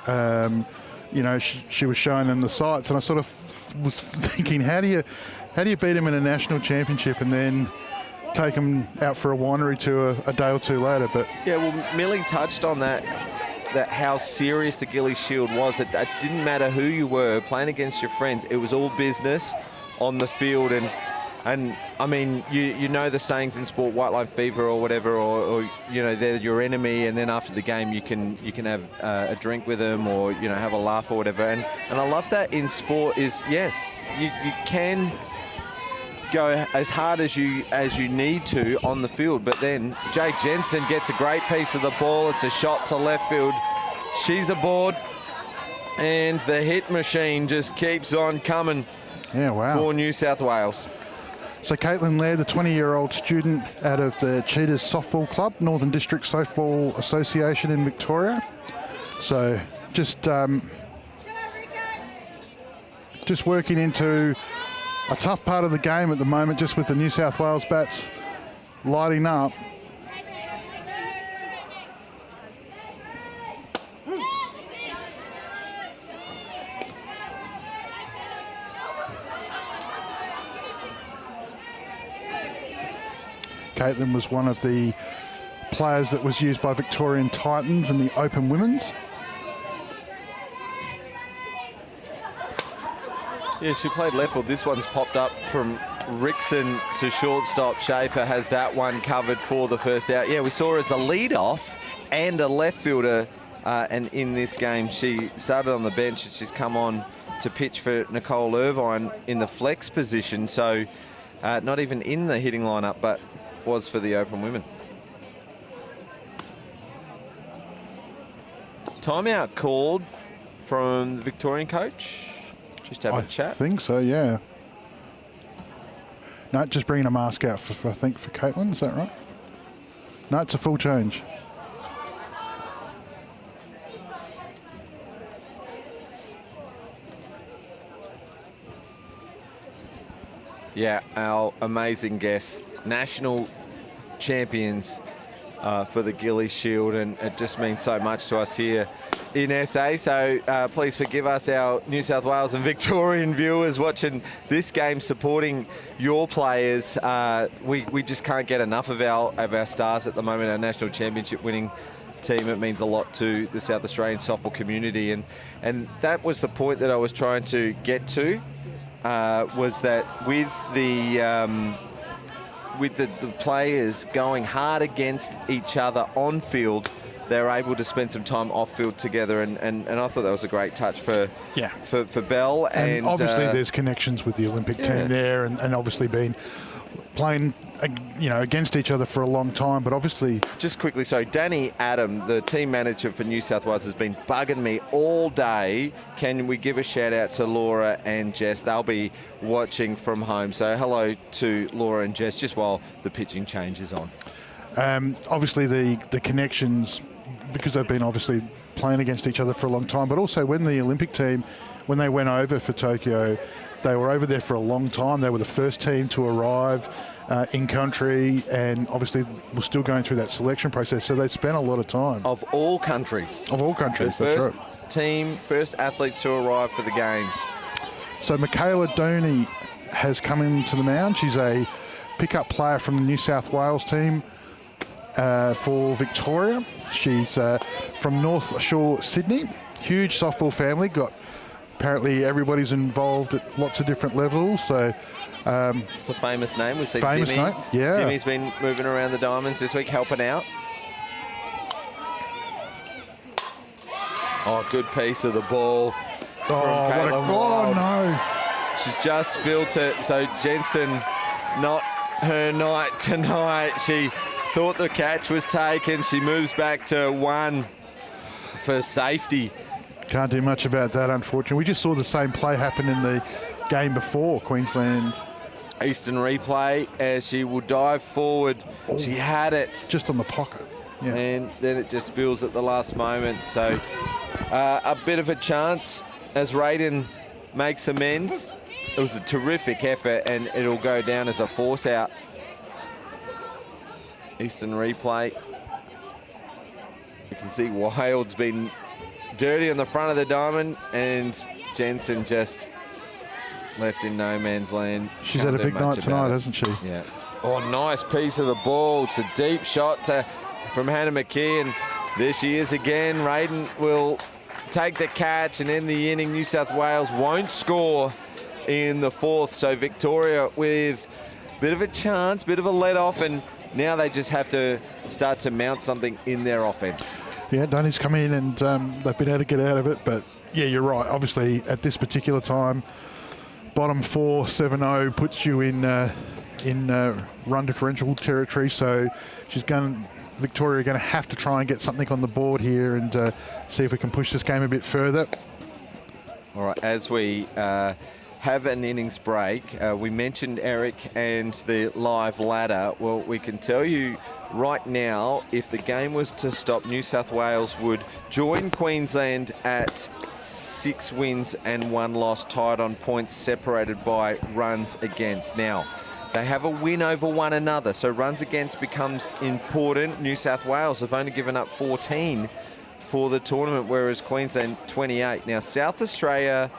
She was showing them the sights, and I sort of was thinking, how do you beat them in a national championship and then take them out for a winery tour a day or two later? But
yeah, well, Millie touched on that how serious the Gillies Shield was. It didn't matter who you were playing against your friends. It was all business on the field, and I mean, you know the sayings in sport, white line fever or whatever, or they're your enemy, and then after the game you can have a drink with them, or have a laugh or whatever. And I love that in sport is, yes, you can go as hard as you need to on the field, but then Jay Jensen gets a great piece of the ball. It's a shot to left field. She's aboard, and the hit machine just keeps on coming.
Yeah, wow.
For New South Wales.
So Caitlin Laird, the 20-year-old student out of the Cheetahs Softball Club, Northern District Softball Association in Victoria. So just working into a tough part of the game at the moment, just with the New South Wales bats lighting up. Caitlin was one of the players that was used by Victorian Titans in the Open Women's.
Yeah, she played left field. This one's popped up from Rickson to shortstop. Schaefer has that one covered for the first out. Yeah, we saw her as a lead-off and a left fielder, and in this game she started on the bench and she's come on to pitch for Nicole Irvine in the flex position. So not even in the hitting lineup, but was for the Open Women. Timeout called from the Victorian coach. Just have a chat.
I think so, yeah. No, just bringing a mask out, I think, for Caitlin. Is that right? No, it's a full change.
Yeah, our amazing guests, national champions for the Gilly Shield, and it just means so much to us here in SA. So please forgive us, our New South Wales and Victorian viewers watching this game, supporting your players. We just can't get enough of our stars at the moment, our national championship winning team. It means a lot to the South Australian softball community, and that was the point that I was trying to get to, was that with the players going hard against each other on field, they're able to spend some time off field together, and I thought that was a great touch for Bell.
And obviously there's connections with the Olympic team there, and obviously been playing against each other for a long time, but obviously...
Just quickly, so Danny Adam, the team manager for New South Wales, has been bugging me all day. Can we give a shout out to Laura and Jess? They'll be watching from home. So hello to Laura and Jess, just while the pitching change is on.
Obviously the connections, because they've been obviously playing against each other for a long time, but also when the Olympic team, when they went over for Tokyo, they were over there for a long time. They were the first team to arrive in country, and obviously we're still going through that selection process, so they spent a lot of time.
Of all countries.
Of all countries,
the
that's
first
right.
team, first athletes to arrive for the games.
So Michaela Dooney has come into the mound. She's a pickup player from the New South Wales team for Victoria. She's from North Shore, Sydney. Huge softball family. Apparently everybody's involved at lots of different levels, so...
it's a famous name. We've seen
famous
Dimmy.
name, yeah.
Dimmy's been moving around the diamonds this week, helping out. Oh, good piece of the ball from Caitlin Wild.
No.
She's just spilt it. So Jensen, not her night tonight. She thought the catch was taken. She moves back to 1 for safety.
Can't do much about that, unfortunately. We just saw the same play happen in the game before, Queensland.
Eastern replay as she will dive forward.
Oh.
She had it.
Just on the pocket. Yeah.
And then it just spills at the last moment. So a bit of a chance as Raiden makes amends. It was a terrific effort, and it'll go down as a force out. Eastern replay. You can see Wild's been dirty on the front of the diamond, and Jensen just left in no man's land.
She's had a big night tonight, hasn't she?
Yeah. Oh, nice piece of the ball. It's a deep shot from Hannah McKee, and there she is again. Raiden will take the catch and end the inning. New South Wales won't score in the 4th, so Victoria with a bit of a chance, bit of a let-off, and now they just have to start to mount something in their offense.
Yeah, Donny's come in and they've been able to get out of it, but yeah, you're right. Obviously, at this particular time, bottom 4, 7-0 puts you in run differential territory, so Victoria are going to have to try and get something on the board here and see if we can push this game a bit further.
All right, as we have an innings break, we mentioned Eric and the live ladder. Well, we can tell you right now, if the game was to stop, New South Wales would join Queensland at 6 wins and 1 loss, tied on points, separated by runs against. Now, they have a win over one another, so runs against becomes important. New South Wales have only given up 14 for the tournament, whereas Queensland 28. Now, South Australia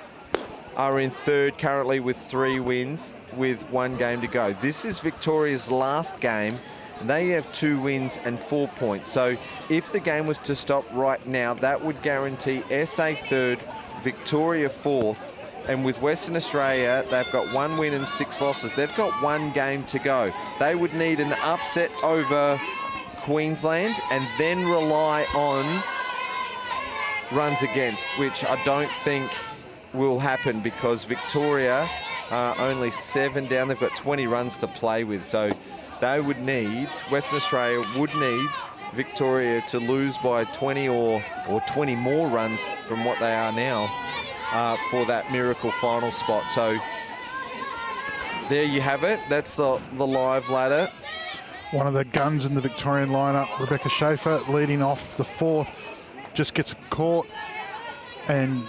are in 3rd currently with 3 wins with 1 game to go. This is Victoria's last game. They have 2 wins and 4 points. So if the game was to stop right now, that would guarantee SA 3rd, Victoria 4th. And with Western Australia, they've got 1 win and 6 losses. They've got 1 game to go. They would need an upset over Queensland and then rely on runs against, which I don't think will happen because Victoria are only 7 down. They've got 20 runs to play with. So they would need, Western Australia would need Victoria to lose by 20 or 20 more runs from what they are now for that miracle final spot. So there you have it. That's the live ladder.
One of the guns in the Victorian lineup, Rebecca Schaefer, leading off the 4th, just gets caught and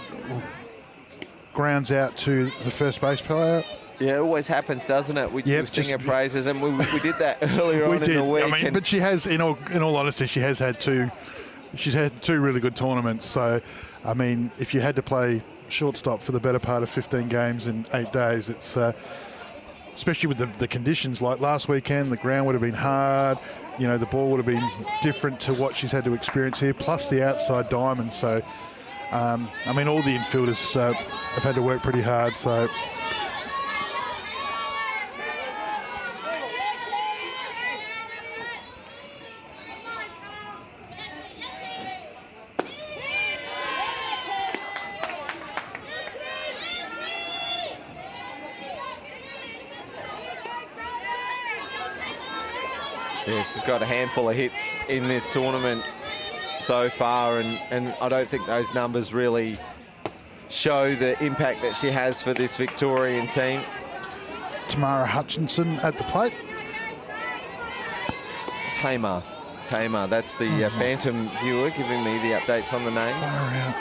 grounds out to the first base player.
Yeah, it always happens, doesn't it? We sing her
just-
praises, and we did that earlier on in the week.
I mean,
and
but she has, in all honesty, she has had two. She's had two really good tournaments. So, I mean, if you had to play shortstop for the better part of 15 games in 8 days, it's especially with the conditions like last weekend, the ground would have been hard. You know, the ball would have been different to what she's had to experience here, plus the outside diamond. So, I mean, all the infielders have had to work pretty hard. So.
Yeah, she's got a handful of hits in this tournament so far, and I don't think those numbers really show the impact that she has for this Victorian team.
Tamara Hutchinson at the plate.
Tamar, that's the phantom viewer giving me the updates on the names.
Far out.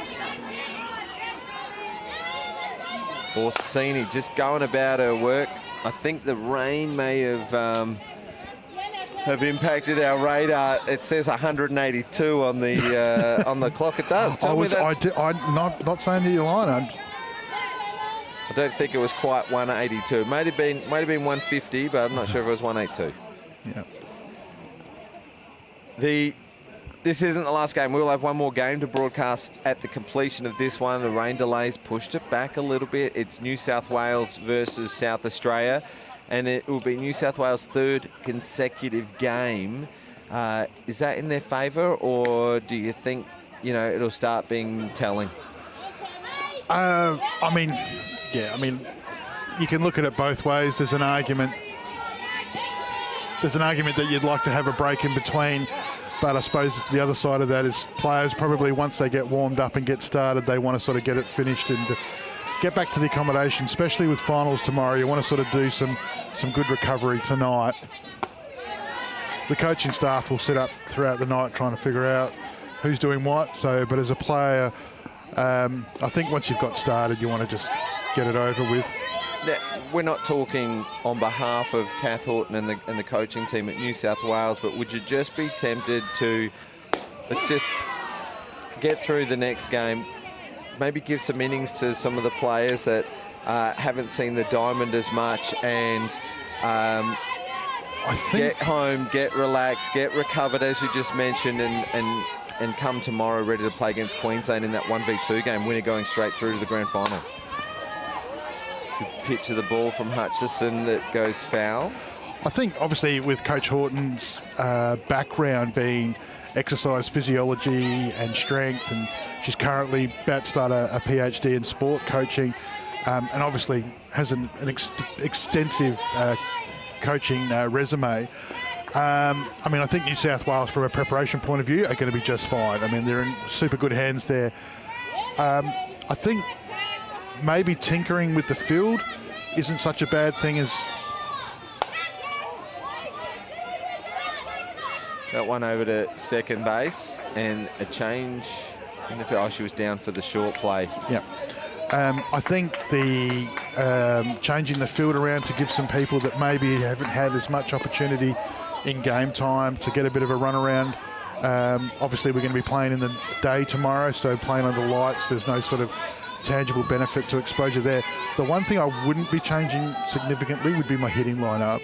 Orsini just going about her work. I think the rain may have impacted our radar. It says 182 on the on the clock. It does.
I'm not saying that you're lying.
I don't think it was quite 182. Might have been 150, but I'm not sure if it was 182.
Yeah.
This isn't the last game. We'll have one more game to broadcast at the completion of this one. The rain delays pushed it back a little bit. It's New South Wales versus South Australia, and it will be New South Wales' third consecutive game. Is that in their favour, or do you think, you know, it'll start being telling?
I mean, you can look at it both ways. There's an argument that you'd like to have a break in between, but I suppose the other side of that is players probably, once they get warmed up and get started, they want to sort of get it finished and get back to the accommodation, especially with finals tomorrow. You want to sort of do some good recovery tonight. The coaching staff will sit up throughout the night trying to figure out who's doing what. So, but as a player, I think once you've got started, you want to just get it over with.
Now, we're not talking on behalf of Kath Horton and the coaching team at New South Wales, but would you just be tempted to, let's just get through the next game, maybe give some innings to some of the players that haven't seen the diamond as much, and get home, get relaxed, get recovered, as you just mentioned, and come tomorrow ready to play against Queensland in that 1v2 game, winner going straight through to the grand final. Good pitch of the ball from Hutchison that goes foul.
I think obviously with Coach Horton's background being exercise physiology and strength, and she's currently about to start a PhD in sport coaching, and obviously has an extensive coaching resume. I mean, I think New South Wales, from a preparation point of view, are going to be just fine. I mean, they're in super good hands there. I think maybe tinkering with the field isn't such a bad thing as...
That one over to second base, and a change in the field. Oh, she was down for the short play.
Yeah. I think the changing the field around to give some people that maybe haven't had as much opportunity in game time to get a bit of a run around. Obviously, we're going to be playing in the day tomorrow, so playing under lights, there's no sort of tangible benefit to exposure there. The one thing I wouldn't be changing significantly would be my hitting lineup.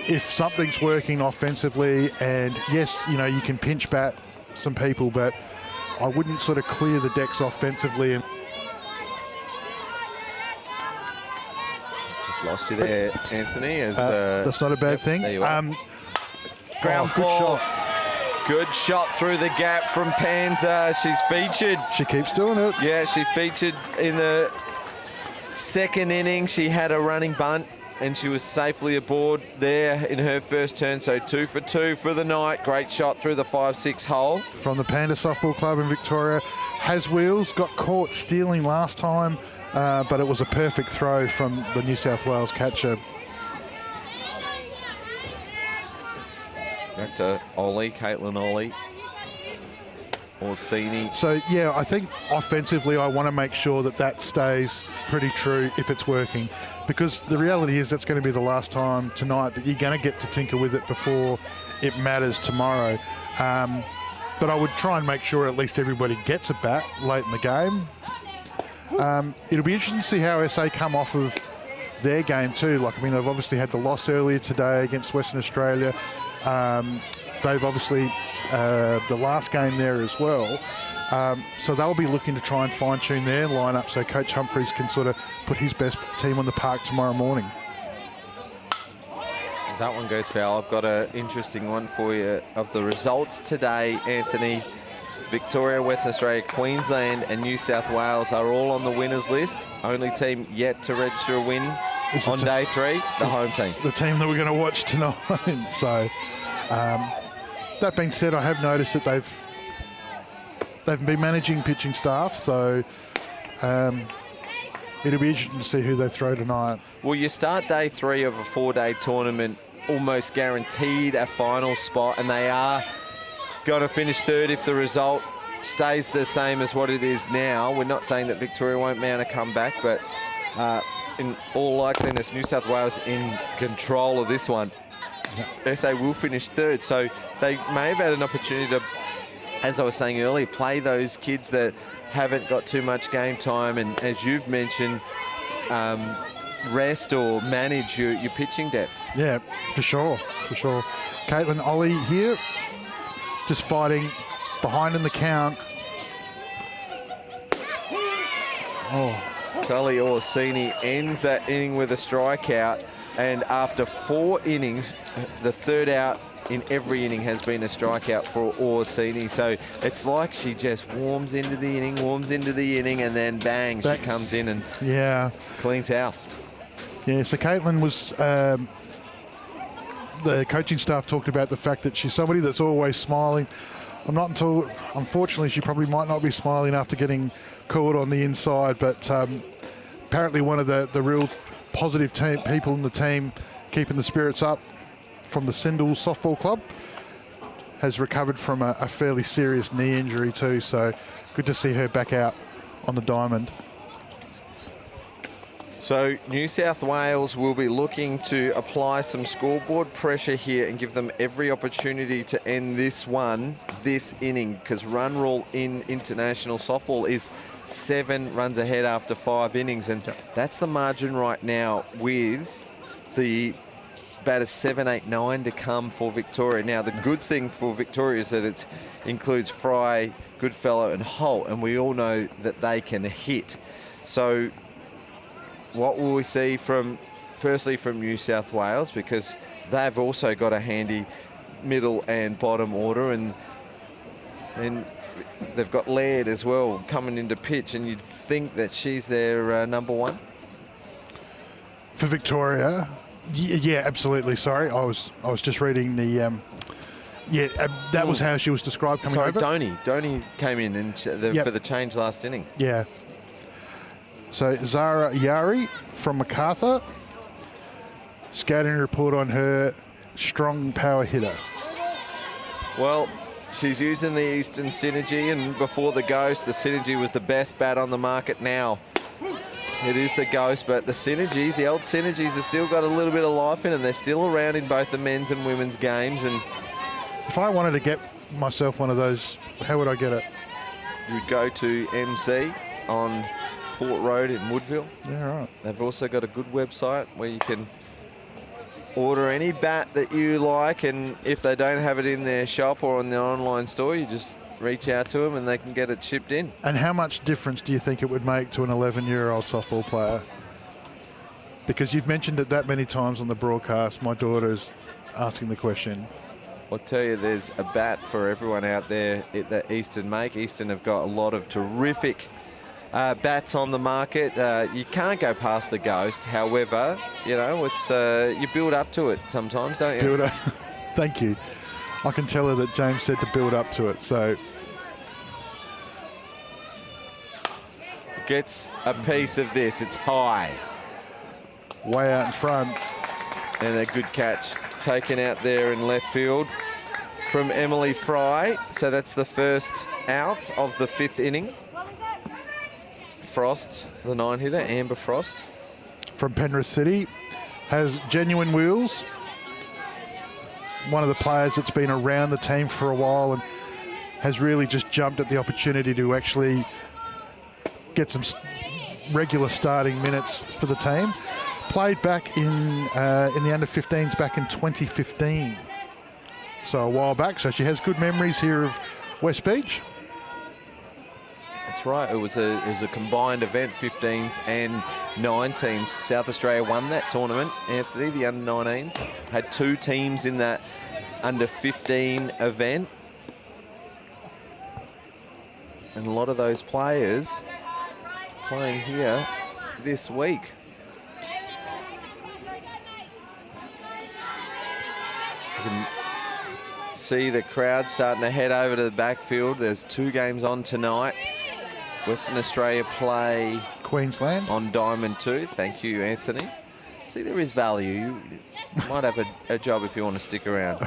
If something's working offensively, and yes, you know, you can pinch bat some people, but I wouldn't sort of clear the decks offensively. And
just lost you there, Anthony. As
that's not a bad thing.
There you are. Ground ball. Good shot through the gap from Panza. She's featured.
She keeps doing it.
Yeah, she featured in the second inning. She had a running bunt, and she was safely aboard there in her first turn. So 2 for 2 for the night. Great shot through the 5-6 hole.
From the Panda Softball Club in Victoria. Has wheels, got caught stealing last time, but it was a perfect throw from the New South Wales catcher.
Back to Ollie, Caitlin Ollie. Orsini.
So, yeah, I think offensively I want to make sure that that stays pretty true if it's working, because the reality is that's going to be the last time tonight that you're going to get to tinker with it before it matters tomorrow. But I would try and make sure at least everybody gets a bat late in the game. It'll be interesting to see how SA come off of their game too. Like, I mean, they've obviously had the loss earlier today against Western Australia. They've obviously the last game there as well. So they'll be looking to try and fine-tune their lineup so Coach Humphreys can sort of put his best team on the park tomorrow morning.
As that one goes foul, I've got an interesting one for you of the results today, Anthony. Victoria, Western Australia, Queensland and New South Wales are all on the winners list. Only team yet to register a win on day 3, the home team.
The team that we're going to watch tonight. So that being said, I have noticed that they've been managing pitching staff, so it'll be interesting to see who they throw tonight.
Well, you start day 3 of a 4-day tournament, almost guaranteed a final spot, and they are going to finish 3rd if the result stays the same as what it is now. We're not saying that Victoria won't mount a comeback, but in all likeliness, New South Wales in control of this one. SA will finish 3rd, so they may have had an opportunity to, as I was saying earlier, play those kids that haven't got too much game time, and as you've mentioned, rest or manage your pitching depth.
Yeah, for sure, for sure. Caitlin Ollie here, just fighting behind in the count. Oh.
Charlie Orsini ends that inning with a strikeout, and after 4 innings, the 3rd out in every inning has been a strikeout for Orsini. So it's like she just warms into the inning, and then bang, she comes in and cleans house.
Yeah, so Caitlin was, the coaching staff talked about the fact that she's somebody that's always smiling. Unfortunately, she probably might not be smiling after getting caught on the inside, but apparently one of the real positive people in the team keeping the spirits up from the Sindel Softball Club has recovered from a fairly serious knee injury too, so good to see her back out on the diamond.
So New South Wales will be looking to apply some scoreboard pressure here and give them every opportunity to end this inning, because run rule in international softball is 7 runs ahead after 5 innings, and that's the margin right now with the batters 7, 8, 9 to come for Victoria. Now, the good thing for Victoria is that it includes Fry, Goodfellow and Holt, and we all know that they can hit. So what will we see firstly from New South Wales, because they've also got a handy middle and bottom order, and they've got Laird as well coming into pitch, and you'd think that she's their number 1
for Victoria. Yeah, absolutely. Sorry, I was just reading the that was how she was described coming over.
Donnie came in and for the change last inning.
Yeah. So Zara Yari from MacArthur, scouting report on her, strong power hitter.
Well, she's using the Eastern Synergy, and before the Ghost, the Synergy was the best bat on the market now. It is the Ghost, but the Synergies, the old Synergies, have still got a little bit of life in them. They're still around in both the men's and women's games. And
if I wanted to get myself one of those, how would I get it?
You'd go to MC on Port Road in Woodville.
Yeah, right.
They've also got a good website where you can order any bat that you like, and if they don't have it in their shop or on their online store, you just reach out to them and they can get it shipped in.
And how much difference do you think it would make to an 11-year-old softball player? Because you've mentioned it that many times on the broadcast. My daughter's asking the question.
I'll tell you, there's a bat for everyone out there that Eastern make. Eastern have got a lot of terrific bats on the market. You can't go past the Ghost. However, you know, it's you build up to it sometimes, don't you?
Build up. Thank you. I can tell her that James said to build up to it, so.
Gets a piece of this. It's high.
Way out in front.
And a good catch taken out there in left field. from Emily Fry. So that's the first out of the 5th inning. Frost, the 9-hitter, Amber Frost.
From Penrith City, has genuine wheels. One of the players that's been around the team for a while and has really just jumped at the opportunity to actually get some regular starting minutes for the team. Played back in the under-15s back in 2015. So a while back. So she has good memories here of West Beach.
That's right. It was a combined event, 15s and 19s. South Australia won that tournament. Anthony, the under-19s, had 2 teams in that under-15 event. And a lot of those players playing here this week. You can see the crowd starting to head over to the backfield. There's 2 games on tonight. Western Australia play
Queensland
on Diamond 2. Thank you, Anthony. See, there is value. You might have a job if you want to stick around.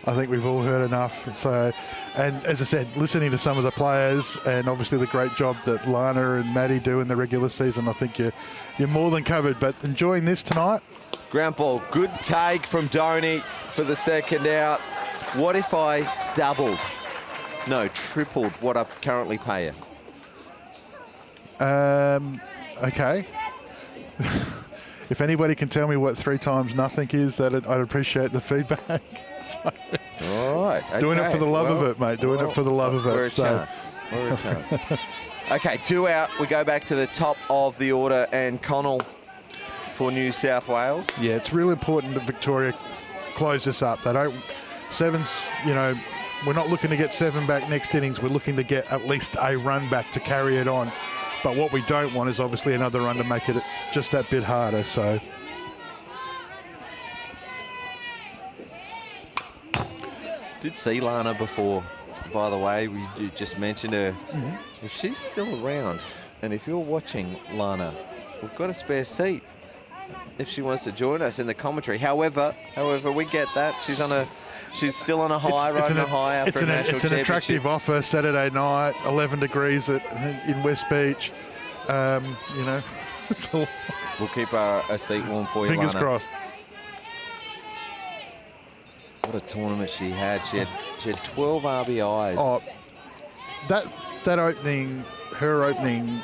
I think we've all heard enough. So, and as I said, listening to some of the players and obviously the great job that Lana and Maddie do in the regular season, I think you're more than covered. But enjoying this tonight.
Ground ball, good take from Donny for the second out. What if I doubled? No, tripled what I currently pay you.
Okay. If anybody can tell me what 3 times nothing is, I'd appreciate the feedback. So,
all right. Okay.
Doing it for the love of it, mate. Doing it for the love of it.
We're a chance. We're a chance. Okay, 2 out. We go back to the top of the order, and Connell for New South Wales.
Yeah, it's really important that Victoria close this up. They don't... 7's, we're not looking to get 7 back next innings. We're looking to get at least a run back to carry it on. But what we don't want is obviously another run to make it just that bit harder. So
did see Lana before, by the way. You just mentioned her. Mm-hmm. If she's still around, and if you're watching Lana, we've got a spare seat if she wants to join us in the commentary. However, we get that. She's still on a high, riding a high after a national championship.
It's an attractive offer, Saturday night, 11 degrees in West Beach.
We'll keep a seat warm for you,
Fingers
Lana.
crossed.
What a tournament she had. She had 12 RBIs.
Oh, that opening, her opening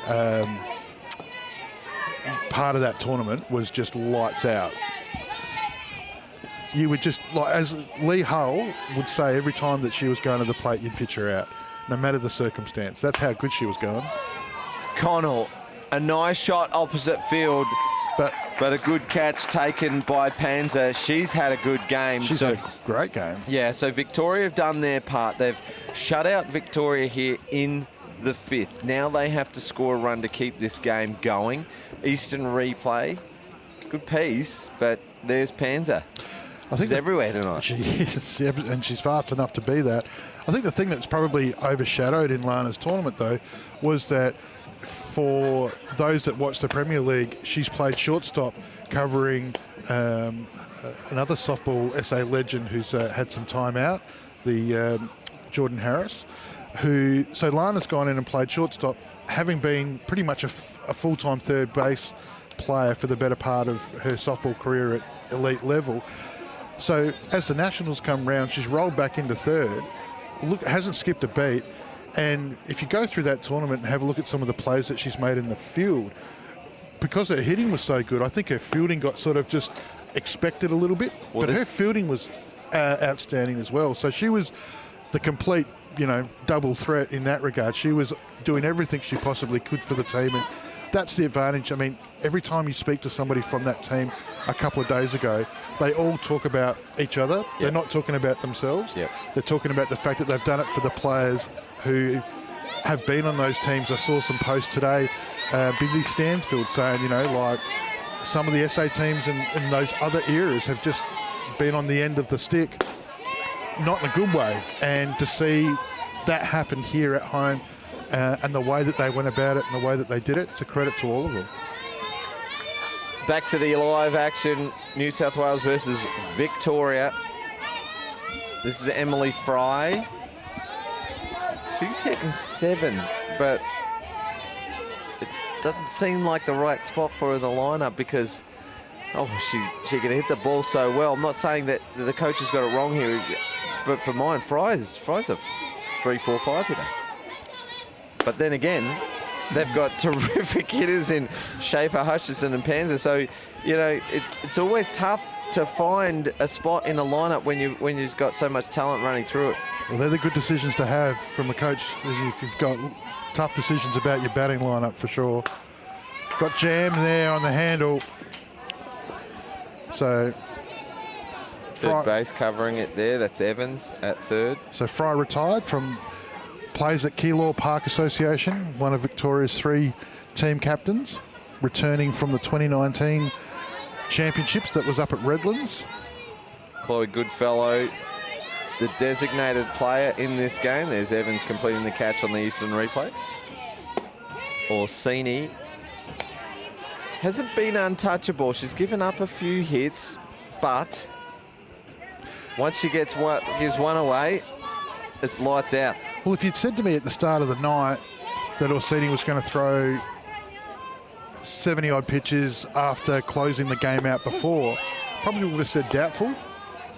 part of that tournament was just lights out. You would just, like, as Lee Hull would say every time that she was going to the plate, you'd pitch her out, no matter the circumstance. That's how good she was going.
Connell, a nice shot opposite field, but a good catch taken by Panza. She's had a good game.
She's had a great game.
Yeah, so Victoria have done their part. They've shut out Victoria here in the 5th. Now they have to score a run to keep this game going. Eastern replay, good piece, but there's Panza. I think she's everywhere tonight.
She is, and she's fast enough to be that. I think the thing that's probably overshadowed in Lana's tournament, though, was that for those that watch the Premier League, she's played shortstop covering another softball SA legend who's had some time out, the Jordan Harris, so Lana's gone in and played shortstop, having been pretty much a full-time third base player for the better part of her softball career at elite level. So as the Nationals come round, she's rolled back into third. Look, hasn't skipped a beat. And if you go through that tournament and have a look at some of the plays that she's made in the field, because her hitting was so good, I think her fielding got sort of just expected a little bit. Well, but her fielding was outstanding as well. So she was the complete, double threat in that regard. She was doing everything she possibly could for the team. And that's the advantage. I mean, every time you speak to somebody from that team a couple of days ago, they all talk about each other. Yep. They're not talking about themselves. Yep. They're talking about the fact that they've done it for the players who have been on those teams. I saw some posts today, Billy Stansfield saying, like some of the SA teams in those other eras have just been on the end of the stick, not in a good way. And to see that happen here at home, and the way that they went about it and the way that they did it, it's a credit to all of them.
Back to the live action, New South Wales versus Victoria. This is Emily Fry. She's hitting 7, but it doesn't seem like the right spot for her in the lineup because, she can hit the ball so well. I'm not saying that the coach has got it wrong here, but for mine, Fry's a 3-4-5 hitter. But then again, they've got terrific hitters in Schaefer, Hutchinson and Panzer. So, it's always tough to find a spot in a lineup when you've got so much talent running through it.
Well, they're the good decisions to have from a coach if you've got tough decisions about your batting lineup for sure. Got Jam there on the handle. So
third base covering it there. That's Evans at third.
So Fry retired from plays at Keilor Park Association, one of Victoria's 3 team captains, returning from the 2019 championships that was up at Redlands.
Chloe Goodfellow, the designated player in this game. There's Evans completing the catch on the Eastern replay. Orsini hasn't been untouchable. She's given up a few hits, but once she gives one away, it's lights out.
Well, if you'd said to me at the start of the night that Orsini was going to throw 70-odd pitches after closing the game out before, probably would have said doubtful.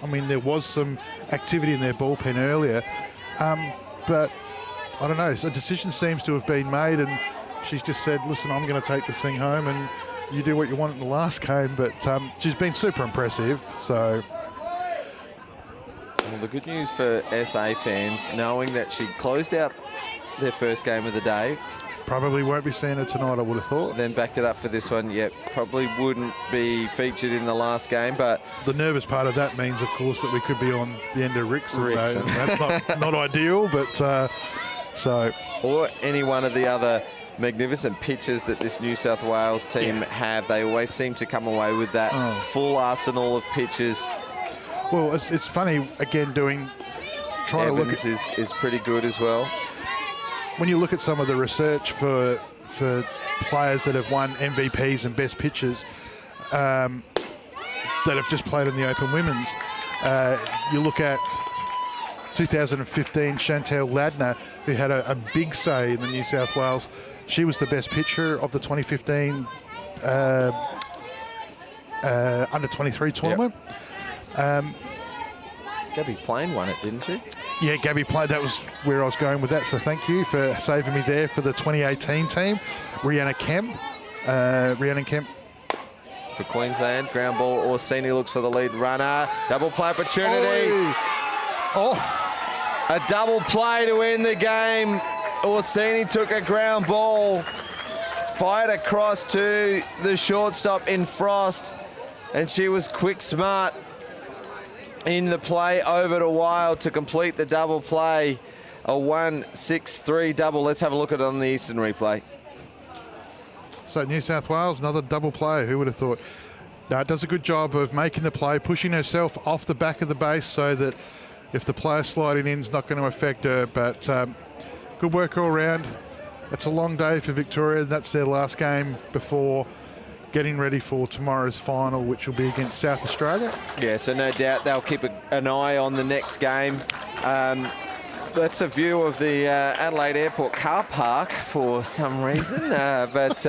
I mean, there was some activity in their bullpen earlier, but I don't know. A decision seems to have been made, and she's just said, listen, I'm going to take this thing home, and you do what you want in the last game. But she's been super impressive, so...
Well, the good news for SA fans, knowing that she closed out their first game of the day.
Probably won't be seeing her tonight, I would have thought.
Then backed it up for this one. Yep, probably wouldn't be featured in the last game, but...
The nervous part of that means, of course, that we could be on the end of Rickson. That's not ideal, but so...
Or any one of the other magnificent pitches that this New South Wales team have. They always seem to come away with that full arsenal of pitches.
Well, it's funny, again, trying to look at...
Evans is pretty good as well.
When you look at some of the research for players that have won MVPs and best pitchers that have just played in the Open Women's, you look at 2015 Chantal Ladner, who had a big say in the New South Wales. She was the best pitcher of the 2015 under-23 tournament.
Yep. Gabby Plain won it, didn't she?
Yeah, Gabby played. That was where I was going with that. So thank you for saving me there for the 2018 team. Rhiannon Kemp.
For Queensland, ground ball. Orsini looks for the lead runner. Double play opportunity. A double play to end the game. Orsini took a ground ball, fired across to the shortstop in Frost, and she was quick, smart in the play over to Wild to complete the double play. A 1-6-3 double. Let's have a look at it on the Eastern replay.
So New South Wales, another double play. Who would have thought? No, it does a good job of making the play, pushing herself off the back of the base so that if the player sliding in is not going to affect her. But good work all round. It's a long day for Victoria. That's their last game before getting ready for tomorrow's final, which will be against South Australia.
Yeah, so no doubt they'll keep an eye on the next game. That's a view of the Adelaide Airport car park for some reason, but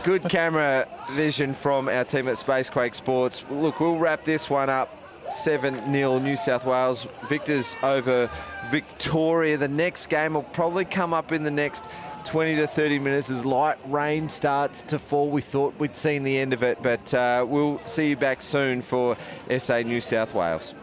good camera vision from our team at Spacequake Sports. Look, we'll wrap this one up. 7-0 New South Wales victors over Victoria. The next game will probably come up in the next 20 to 30 minutes as light rain starts to fall. We thought we'd seen the end of it, but we'll see you back soon for SA New South Wales.